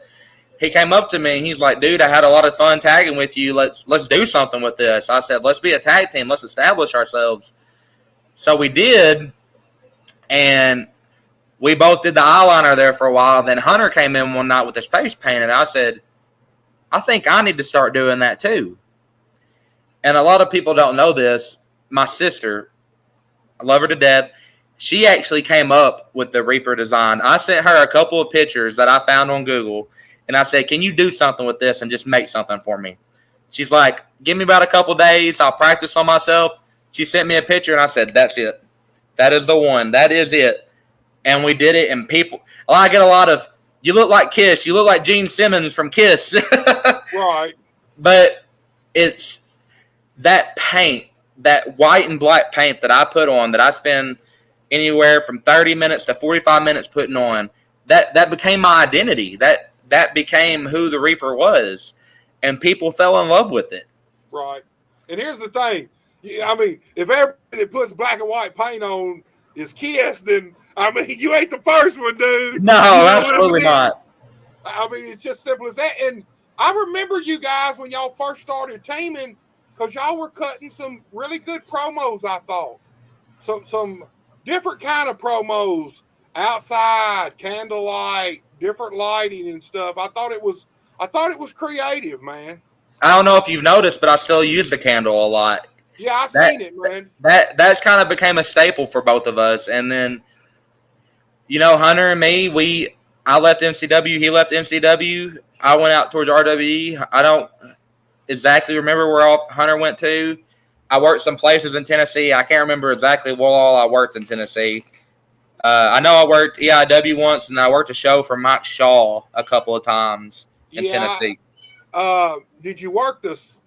He came up to me and he's like, dude, I had a lot of fun tagging with you. Let's do something with this. I said, let's be a tag team. Let's establish ourselves. So we did, and we both did the eyeliner there for a while. Then Hunter came in one night with his face painted. I said, I think I need to start doing that too. And a lot of people don't know this. My sister, I love her to death. She actually came up with the Reaper design. I sent her a couple of pictures that I found on Google, and I said, can you do something with this and just make something for me? She's like, give me about a couple days. I'll practice on myself. She sent me a picture, and I said, that's it. That is the one. That is it. And we did it, and I get a lot of, you look like Kiss. You look like Gene Simmons from Kiss. Right. But it's that paint, that white and black paint that I put on, that I spend anywhere from 30 minutes to 45 minutes putting on, that became my identity. That became who the Reaper was. And people fell in love with it. Right. And here's the thing. I mean, if everybody that puts black and white paint on is Kiss, then, I mean, you ain't the first one, dude. No, you know absolutely not. I mean, it's just simple as that. And I remember you guys when y'all first started teaming, because y'all were cutting some really good promos, I thought. Some different kind of promos, outside, candlelight, different lighting and stuff. I thought it was creative, man. I don't know if you've noticed, but I still use the candle a lot. Yeah, I seen it, man. That kind of became a staple for both of us. And then Hunter and me, I left MCW, he left MCW. I went out towards RWE. I don't exactly remember where all Hunter went to. I worked some places in Tennessee. I can't remember exactly where all I worked in Tennessee. I know I worked EIW once, and I worked a show for Mike Shaw a couple of times in Tennessee. Did you work this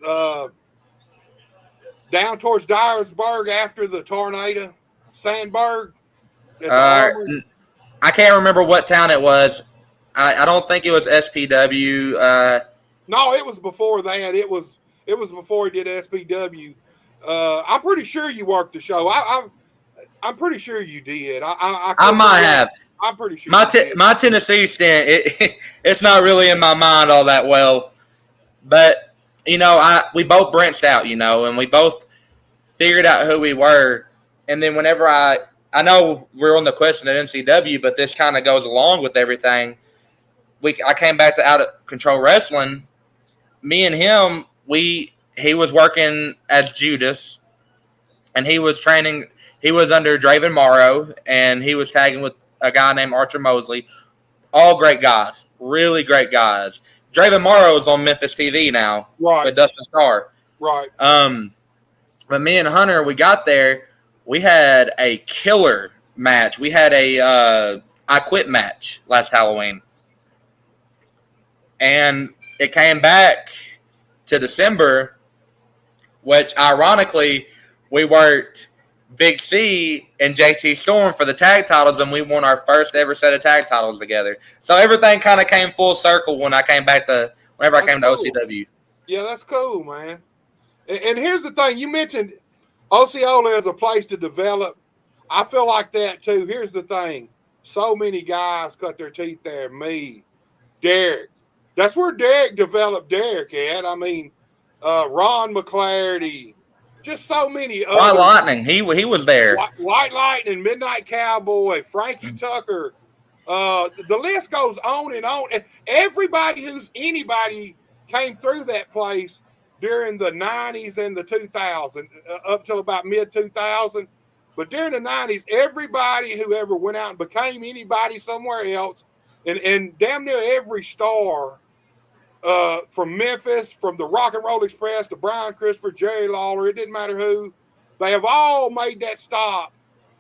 down towards Dyersburg after the tornado? Sandburg? I can't remember what town it was. I don't think it was SPW. No, it was before that. It was before he did SPW. I'm pretty sure you worked the show. I'm pretty sure you did. I might have. I'm pretty sure. My Tennessee stint, it's not really in my mind all that well. But we both branched out, and we both figured out who we were. And then whenever I know we're on the question at NCW, but this kind of goes along with everything. I came back to Out of Control Wrestling. Me and him, he was working as Judas, and he was training. He was under Draven Morrow, and he was tagging with a guy named Archer Mosley. All great guys, really great guys. Draven Morrow is on Memphis TV now, right, with Dustin Starr. Right. But me and Hunter, we got there. We had a killer match. We had a I Quit match last Halloween. And it came back to December, which ironically, we worked Big C and JT Storm for the tag titles, and we won our first ever set of tag titles together. So everything kind of came full circle whenever I came to OCW. Yeah, that's cool, man. And here's the thing. You mentioned Osceola as a place to develop. I feel like that too. Here's the thing. So many guys cut their teeth there. Me, Derek. That's where Derek developed Derek at. I mean, Ron McClarty. Just so many others. White Lightning. He was there. White Lightning, Midnight Cowboy, Frankie Tucker. The list goes on and on. Everybody who's anybody came through that place during the 90s and the 2000s, up till about mid-2000. But during the 90s, everybody who ever went out and became anybody somewhere else, and damn near every star from Memphis, from the Rock and Roll Express to Brian Christopher, Jerry Lawler, it didn't matter who, they have all made that stop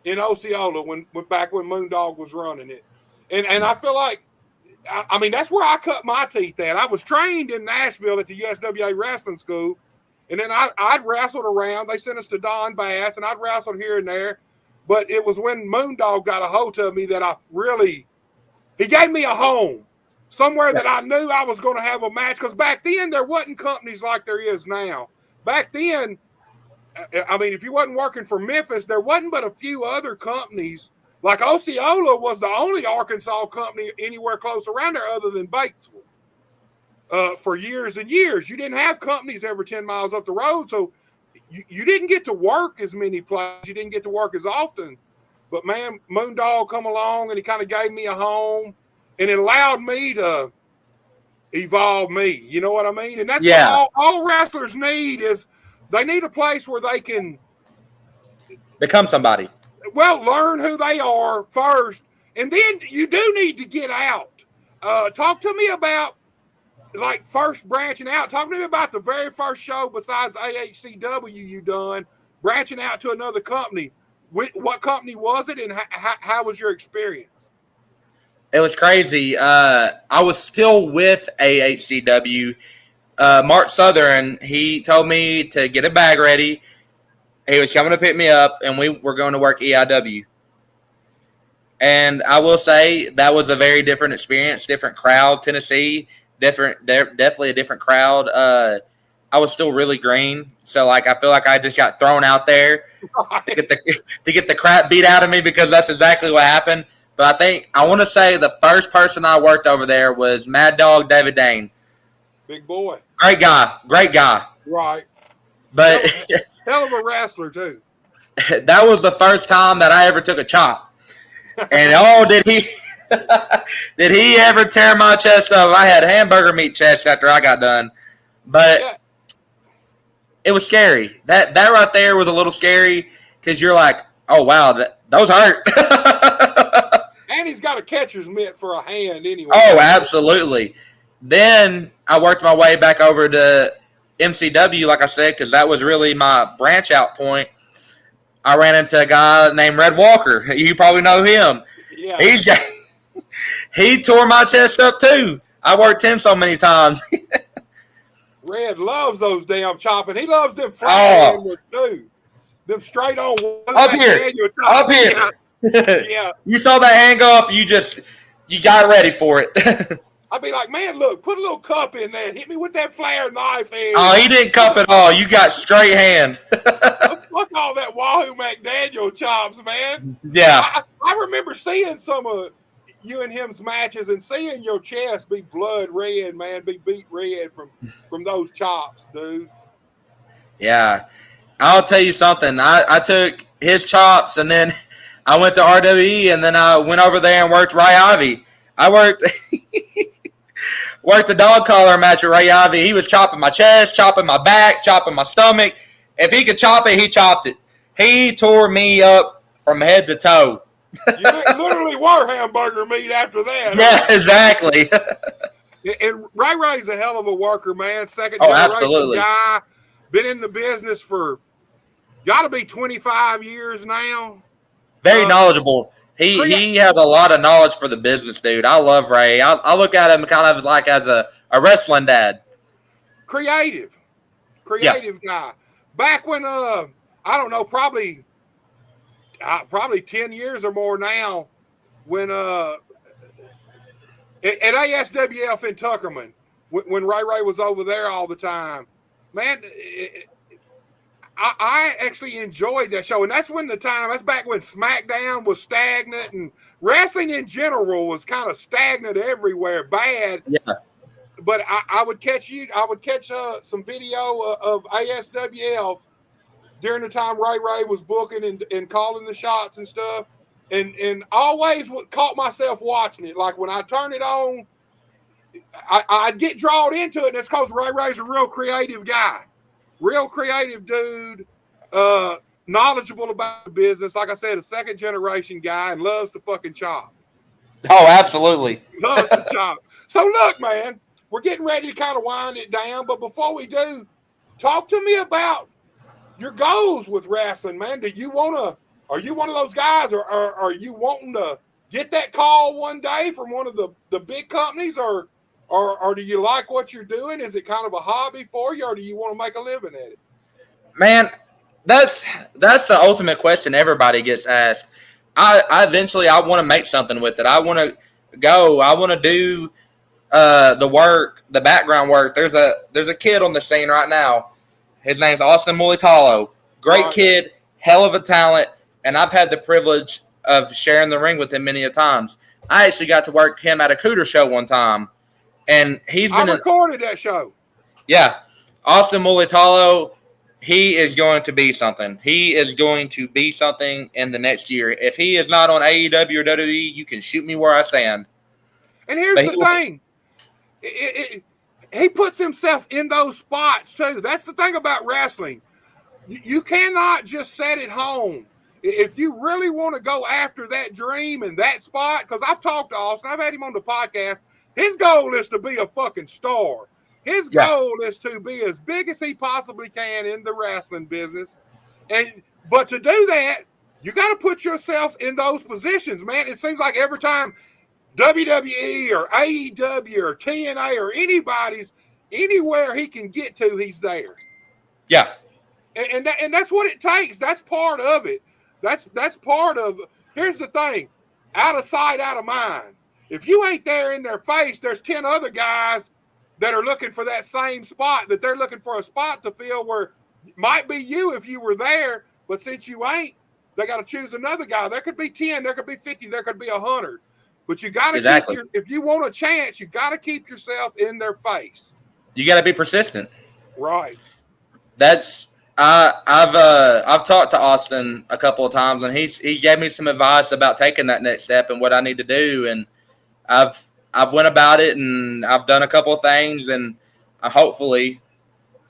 in Osceola back when Moondog was running it. And I feel like, I mean, that's where I cut my teeth at. I was trained in Nashville at the USWA Wrestling School, and then I'd wrestled around. They sent us to Don Bass, and I'd wrestled here and there. But it was when Moondog got a hold of me that he gave me a home, somewhere that I knew I was going to have a match. Because back then, there wasn't companies like there is now. Back then, I mean, if you wasn't working for Memphis, there wasn't but a few other companies. Like Osceola was the only Arkansas company anywhere close around there other than Batesville for years and years. You didn't have companies every 10 miles up the road, so you didn't get to work as many places. You didn't get to work as often. But, man, Moondog come along, and he kind of gave me a home, and it allowed me to evolve me. You know what I mean? And that's what all wrestlers need is they need a place where they can become somebody. Well, learn who they are first, and then you do need to get out. Talk to me about, like, first branching out. Talk to me about the very first show besides AHCW you done, branching out to another company. What company was it, and how was your experience? It was crazy. I was still with AHCW. Mark Southern, he told me to get a bag ready. He was coming to pick me up, and we were going to work EIW. And I will say that was a very different experience, different crowd. Tennessee, definitely a different crowd. I was still really green, so like I feel like I just got thrown out there to get the crap beat out of me because that's exactly what happened. But I want to say the first person I worked over there was Mad Dog David Dane. Big boy. Great guy. Right. But hell of a wrestler too. That was the first time that I ever took a chop. And did he ever tear my chest up? I had hamburger meat chest after I got done. But it was scary. That right there was a little scary because you're like, oh wow, those hurt. And he's got a catcher's mitt for a hand anyway. Oh, absolutely. Then I worked my way back over to MCW, like I said, because that was really my branch out point. I ran into a guy named Red Walker. You probably know him. Yeah. He tore my chest up too. I worked him so many times. Red loves those damn chopping. He loves them flat handers too. Them straight on up here. Yeah. You saw that hand go up. You got ready for it. I'd be like, man, look, put a little cup in there. Hit me with that flare knife. Oh, he didn't cup at all. You got straight hand. Fuck all that Wahoo McDaniel chops, man. Yeah. I remember seeing some of you and him's matches and seeing your chest be blood red, man, be beat red from those chops, dude. Yeah. I'll tell you something. I took his chops and then I went to RWE and then I went over there and worked Ray Ivy. I worked the dog collar match with Ray Ivy. He was chopping my chest, chopping my back, chopping my stomach. If he could chop it, he chopped it. He tore me up from head to toe. You literally were hamburger meat after that. Yeah, exactly. And Ray's a hell of a worker, man. Second absolutely. generation guy. Been in the business for got to be 25 years now. Very knowledgeable. He has a lot of knowledge for the business, dude. I love Ray. I look at him kind of like as a wrestling dad. Creative guy. Back when I don't know, probably 10 years or more now, when at ASWF in Tuckerman, when Ray was over there all the time, man. I actually enjoyed that show, and that's back when SmackDown was stagnant and wrestling in general was kind of stagnant everywhere, bad. Yeah. But I would catch some video of ASWF during the time Ray was booking and calling the shots and stuff, and always caught myself watching it. Like when I turn it on, I'd get drawn into it, and it's because Ray's a real creative guy. Real creative dude, knowledgeable about the business. Like I said, a second generation guy and loves to fucking chop. Oh, absolutely. Loves to chop. So look, man, we're getting ready to kind of wind it down. But before we do, talk to me about your goals with wrestling, man. Are you one of those guys, or are you wanting to get that call one day from one of the big companies, or do you like what you're doing? Is it kind of a hobby for you, or do you want to make a living at it? Man, that's the ultimate question everybody gets asked. I eventually want to make something with it. I want to go. I want to do the work, the background work. There's a kid on the scene right now. His name's Austin Mulitalo. Great kid, hell of a talent, and I've had the privilege of sharing the ring with him many a times. I actually got to work him at a Cooter show one time. And I recorded that show. Yeah. Austin Mulitalo, he is going to be something. He is going to be something in the next year. If he is not on AEW or WWE, you can shoot me where I stand. And here's the thing. He puts himself in those spots, too. That's the thing about wrestling. You cannot just sit at home. If you really want to go after that dream and that spot, because I've talked to Austin. But I've had him on the podcast. His goal is to be a fucking star. His goal is to be as big as he possibly can in the wrestling business. But to do that, you got to put yourself in those positions, man. It seems like every time WWE or AEW or TNA or anywhere he can get to, he's there. Yeah. And that's what it takes. That's part of it. That's part of – here's the thing. Out of sight, out of mind. If you ain't there in their face, there's 10 other guys that are looking for that same spot, that they're looking for a spot to fill where it might be you if you were there, but since you ain't, they got to choose another guy. There could be 10, there could be 50, there could be 100. But you got to if you want a chance, you got to keep yourself in their face. You got to be persistent. Right. That's I've talked to Austin a couple of times, and he gave me some advice about taking that next step and what I need to do, and I've went about it, and I've done a couple of things, and hopefully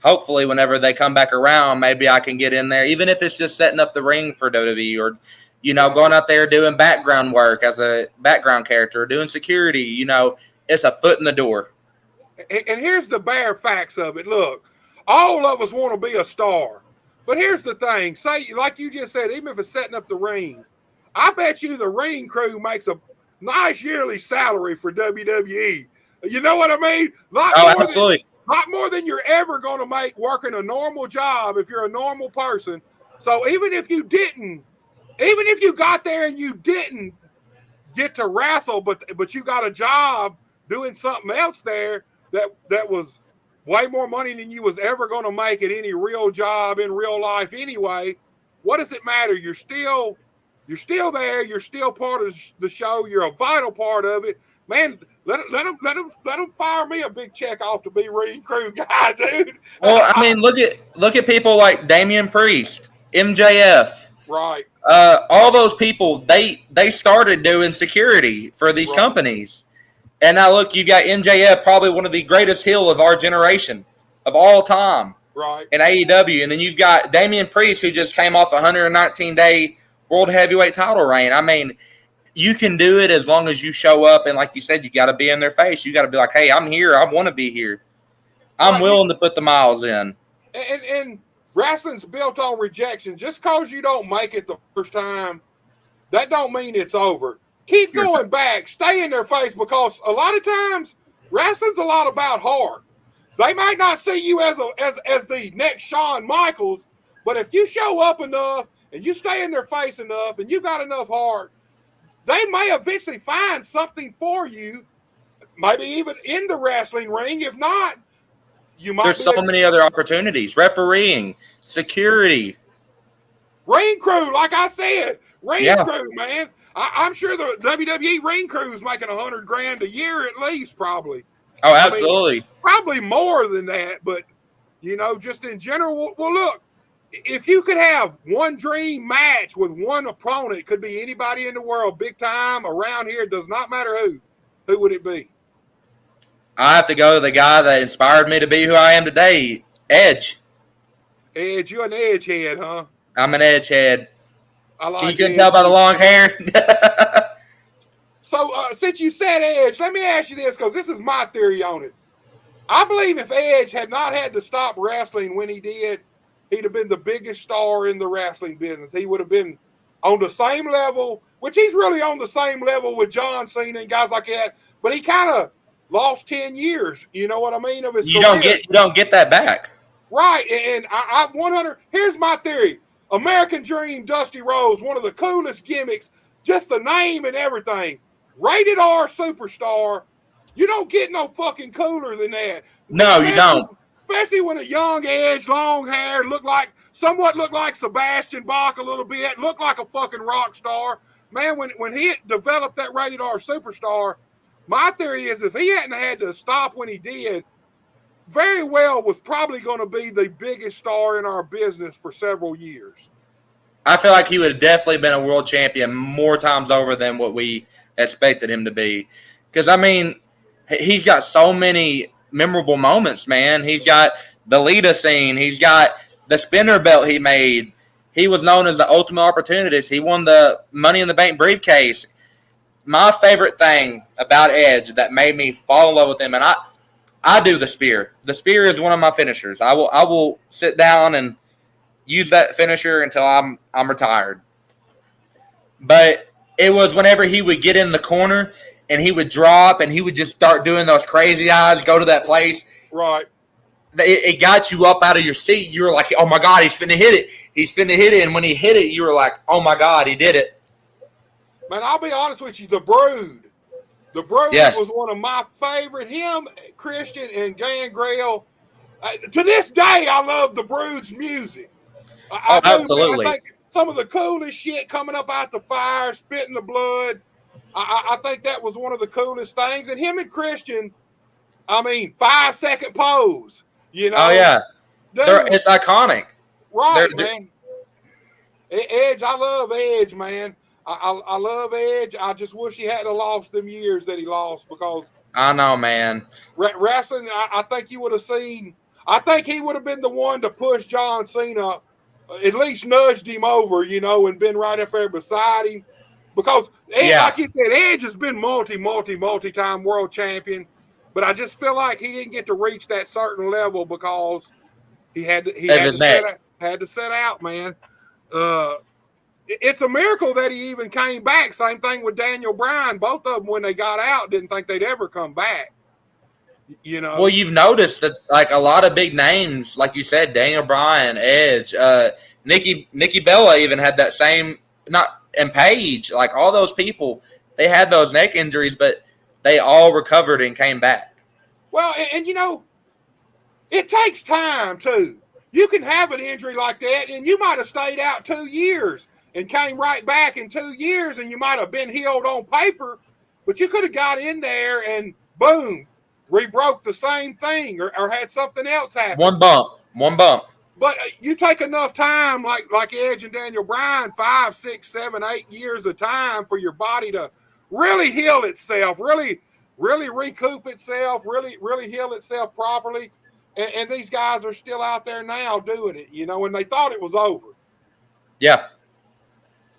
whenever they come back around, maybe I can get in there, even if it's just setting up the ring for WWE or You know, going out there doing background work as a background character, doing security. You know, it's a foot in the door. And here's the bare facts of it. Look, all of us want to be a star. But here's the thing. Say, like you just said, even if it's setting up the ring, I bet you the ring crew makes a nice yearly salary for WWE. You know what I mean? Absolutely. Lot more than you're ever going to make working a normal job if you're a normal person. So even if you got there and you didn't get to wrestle, but you got a job doing something else there that was way more money than you was ever going to make at any real job in real life anyway, what does it matter? You're still there. You're still part of the show. You're a vital part of it. Man, let them fire me a big check off to be ring crew guy, dude. Well, I mean, look at people like Damian Priest, MJF. Right. All those people, they started doing security for these companies. And now look, you got MJF, probably one of the greatest heel of our generation, of all time. Right. In AEW. And then you've got Damian Priest, who just came off a 119-day World Heavyweight title reign. I mean, you can do it as long as you show up. And like you said, you got to be in their face. You got to be like, hey, I'm here. I want to be here. I'm willing to put the miles in. And wrestling's built on rejection. Just because you don't make it the first time, that don't mean it's over. Keep going back. Stay in their face, because a lot of times wrestling's a lot about heart. They might not see you as the next Shawn Michaels, but if you show up enough and you stay in their face enough and you got enough heart, they may eventually find something for you, maybe even in the wrestling ring. If not, you might. There's so many other opportunities: refereeing, security, ring crew. Like I said, ring crew, man. I'm sure the WWE ring crew is making $100,000 a year at least, probably. Oh, absolutely. I mean, probably more than that, but just in general. Well, look, if you could have one dream match with one opponent, it could be anybody in the world, big time, around here, it does not matter who would it be? I have to go to the guy that inspired me to be who I am today, Edge. Edge, you're an edge head, huh? I'm an edge head. I like you can tell by the long hair. So, since you said Edge, let me ask you this, because this is my theory on it. I believe if Edge had not had to stop wrestling when he did, he'd have been the biggest star in the wrestling business. He would have been on the same level, which he's really on the same level with John Cena and guys like that, but he kind of lost 10 years, you know what I mean, of his career. You don't get that back. Right, and I 100, here's my theory. American Dream, Dusty Rhodes, one of the coolest gimmicks, just the name and everything. Rated R superstar. You don't get no fucking cooler than that. No, you don't. Especially when a young Edge, long hair, somewhat looked like Sebastian Bach a little bit, looked like a fucking rock star. Man, when he developed that rated R superstar, my theory is if he hadn't had to stop when he did, very well was probably going to be the biggest star in our business for several years. I feel like he would have definitely been a world champion more times over than what we expected him to be. Because, I mean, he's got so many memorable moments, man. He's got the Lita scene. He's got the spinner belt he made. He was known as the ultimate opportunist. He won the Money in the Bank briefcase. My favorite thing about Edge that made me fall in love with him, and I do the spear. The spear is one of my finishers. I will sit down and use that finisher until I'm retired. But it was whenever he would get in the corner and he would drop and he would just start doing those crazy eyes, go to that place. Right. It got you up out of your seat. You were like, oh, my God, he's finna hit it. He's finna hit it. And when he hit it, you were like, oh, my God, he did it. Man, I'll be honest with you. The Brood. The Brood was one of my favorite. Him, Christian, and Gangrel. To this day, I love the Brood's music. Absolutely. I think some of the coolest shit coming up out the fire, spitting the blood. I think that was one of the coolest things. And him and Christian, 5-second pose. You know? Oh, yeah. It's iconic. Right, man. Edge, I love Edge, man. I love Edge. I just wish he hadn't lost them years that he lost, because I know, man. Wrestling, I think you would have seen. I think he would have been the one to push John Cena at least nudged him over, and been right up there beside him. Because, like you said, Edge has been multi-time world champion, but I just feel like he didn't get to reach that certain level because he had to set out, man. It's a miracle that he even came back. Same thing with Daniel Bryan. Both of them, when they got out, didn't think they'd ever come back. Well, you've noticed that, like, a lot of big names, like you said, Daniel Bryan, Edge, Nikki Bella even had that same, and Paige, like all those people, they had those neck injuries, but they all recovered and came back. Well, and it takes time too. You can have an injury like that, and you might have stayed out 2 years and came right back in 2 years, and you might have been healed on paper, but you could have got in there and boom, re-broke the same thing or had something else happen. One bump. But you take enough time, like Edge and Daniel Bryan, 5, 6, 7, 8 years of time for your body to really heal itself, really recoup itself, really heal itself properly. And these guys are still out there now doing it, and they thought it was over. Yeah.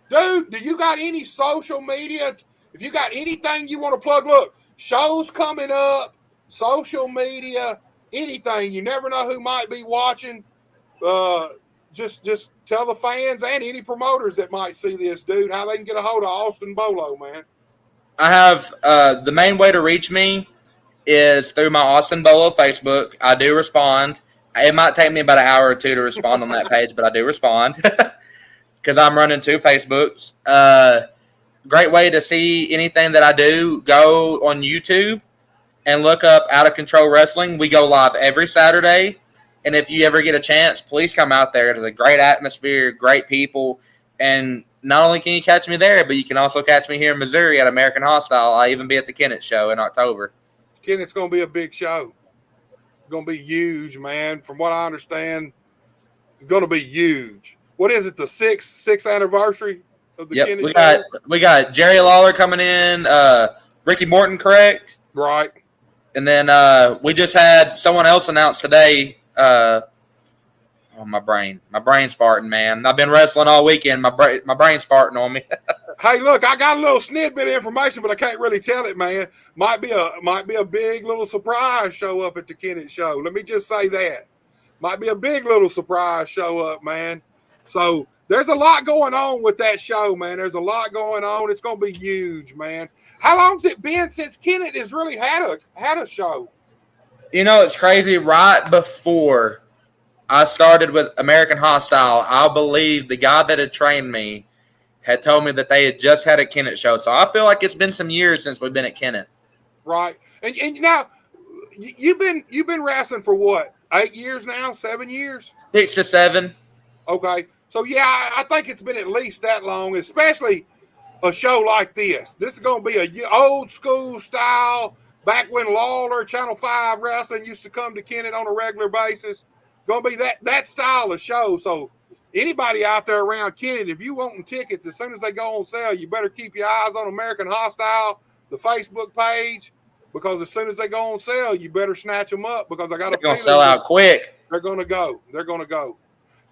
Dude, do you got any social media? If you got anything you want to plug, look, shows coming up, social media, anything. You never know who might be watching. Just tell the fans and any promoters that might see this, dude, how they can get a hold of Austin Bolo, man. I have the main way to reach me is through my Austin Bolo Facebook. I do respond. It might take me about an hour or two to respond on that page, but I do respond because I'm running 2 Facebooks. Great way to see anything that I do, go on YouTube and look up Out of Control Wrestling. We go live every Saturday. And if you ever get a chance, please come out there. It is a great atmosphere, great people. And not only can you catch me there, but you can also catch me here in Missouri at American Hostile. I'll even be at the Kennett show in October. Kennett's going to be a big show. It's going to be huge, man. From what I understand, it's going to be huge. What is it, the sixth anniversary of the Kennett show? We got Jerry Lawler coming in, Ricky Morton, correct? Right. And then we just had someone else announced today. My brain's farting, man. I've been wrestling all weekend. My brain's farting on me. Hey, look, I got a little snippet of information, but I can't really tell it, man. Might be a big little surprise show up at the Kennett show. Let me just say that. Might be a big little surprise show up, man. So there's a lot going on with that show, man. There's a lot going on. It's going to be huge, man. How long's it been since Kennett has really had a show? It's crazy. Right before I started with American Hostile, I believe the guy that had trained me had told me that they had just had a Kennett show. So I feel like it's been some years since we've been at Kennett. Right. And now you've been wrestling for what? 8 years now? 7 years? 6 to 7. Okay. So yeah, I think it's been at least that long, especially a show like this. This is going to be a old school style. Back when Lawler, Channel 5 Wrestling used to come to Kennett on a regular basis. Going to be that style of show. So anybody out there around Kennett, if you want tickets, as soon as they go on sale, you better keep your eyes on American Hostile, the Facebook page, because as soon as they go on sale, you better snatch them up because I got a feeling they're going to sell out quick. They're going to go.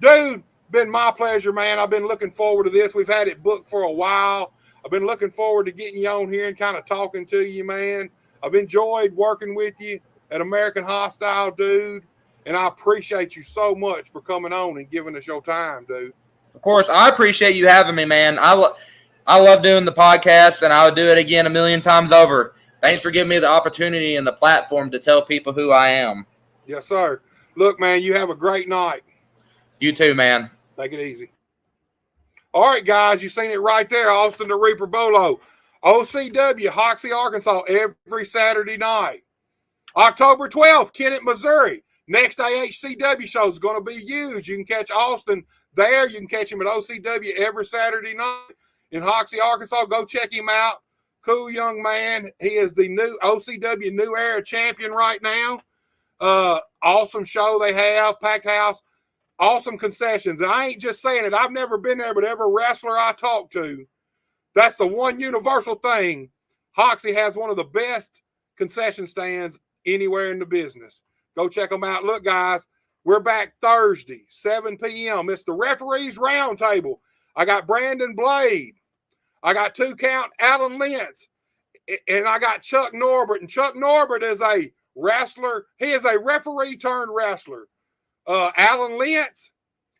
Dude, been my pleasure, man. I've been looking forward to this. We've had it booked for a while. I've been looking forward to getting you on here and kind of talking to you, man. I've enjoyed working with you at American Hostile, dude, and I appreciate you so much for coming on and giving us your time, dude. Of course, I appreciate you having me, man. I love doing the podcast, and I would do it again 1,000,000 times over. Thanks for giving me the opportunity and the platform to tell people who I am. Yes, sir. Look, man, you have a great night. You too, man. Take it easy. All right, guys, you seen it right there. Austin the Reaper Bolo. OCW, Hoxie, Arkansas, every Saturday night. October 12th, Kennett, Missouri. Next AHCW show is going to be huge. You can catch Austin there. You can catch him at OCW every Saturday night in Hoxie, Arkansas. Go check him out. Cool young man. He is the new OCW New Era champion right now. Awesome show they have, packed house. Awesome concessions. And I ain't just saying it. I've never been there, but every wrestler I talk to, that's the one universal thing. Hoxie has one of the best concession stands anywhere in the business. Go check them out. Look, guys, We're back Thursday, 7 p.m. It's the Referees Roundtable. I got Brandon Blade. I got 2 Count Alan Lentz. And I got Chuck Norbert. And Chuck Norbert is a wrestler. He is a referee turned wrestler. Alan Lentz,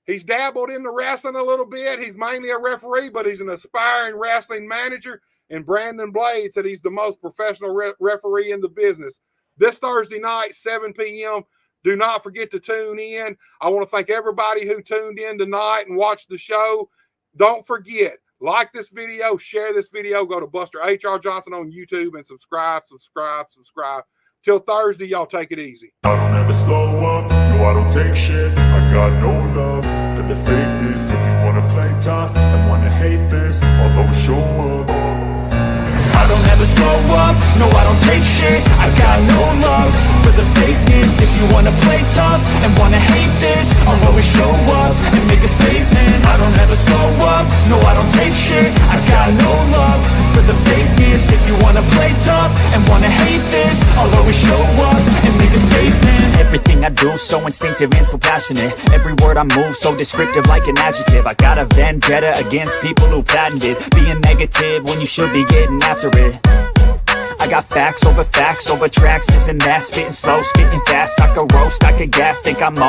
he's dabbled in the wrestling a little bit. He's mainly a referee, but he's an aspiring wrestling manager. And Brandon Blade said he's the most professional referee in the business. This Thursday night, 7 p.m., do not forget to tune in. I want to thank everybody who tuned in tonight and watched the show. Don't forget, like this video, share this video, go to Buster H.R. Johnson on YouTube and subscribe. Till Thursday, y'all take it easy. I don't ever slow up, no I don't take shit. I got no love for the fakeness. If you wanna play tough and wanna hate this, I'll always show up. I don't ever slow up, no I don't take shit. I got no love for the fakeness. If you wanna play tough and wanna hate this, I'll always show up and make a statement. I don't ever slow up, no I don't take shit. I got no love for the fakeness. If you wanna play tough and wanna hate this, I'll always show up and make a statement. Everything I do so instinctive and so passionate. Every word I move so descriptive like an adjective. I got a vendetta against people who patented being negative when you should be getting after it. I got facts over tracks, this and that. Spitting slow, spitting fast. I could roast, I could gas, think I'm all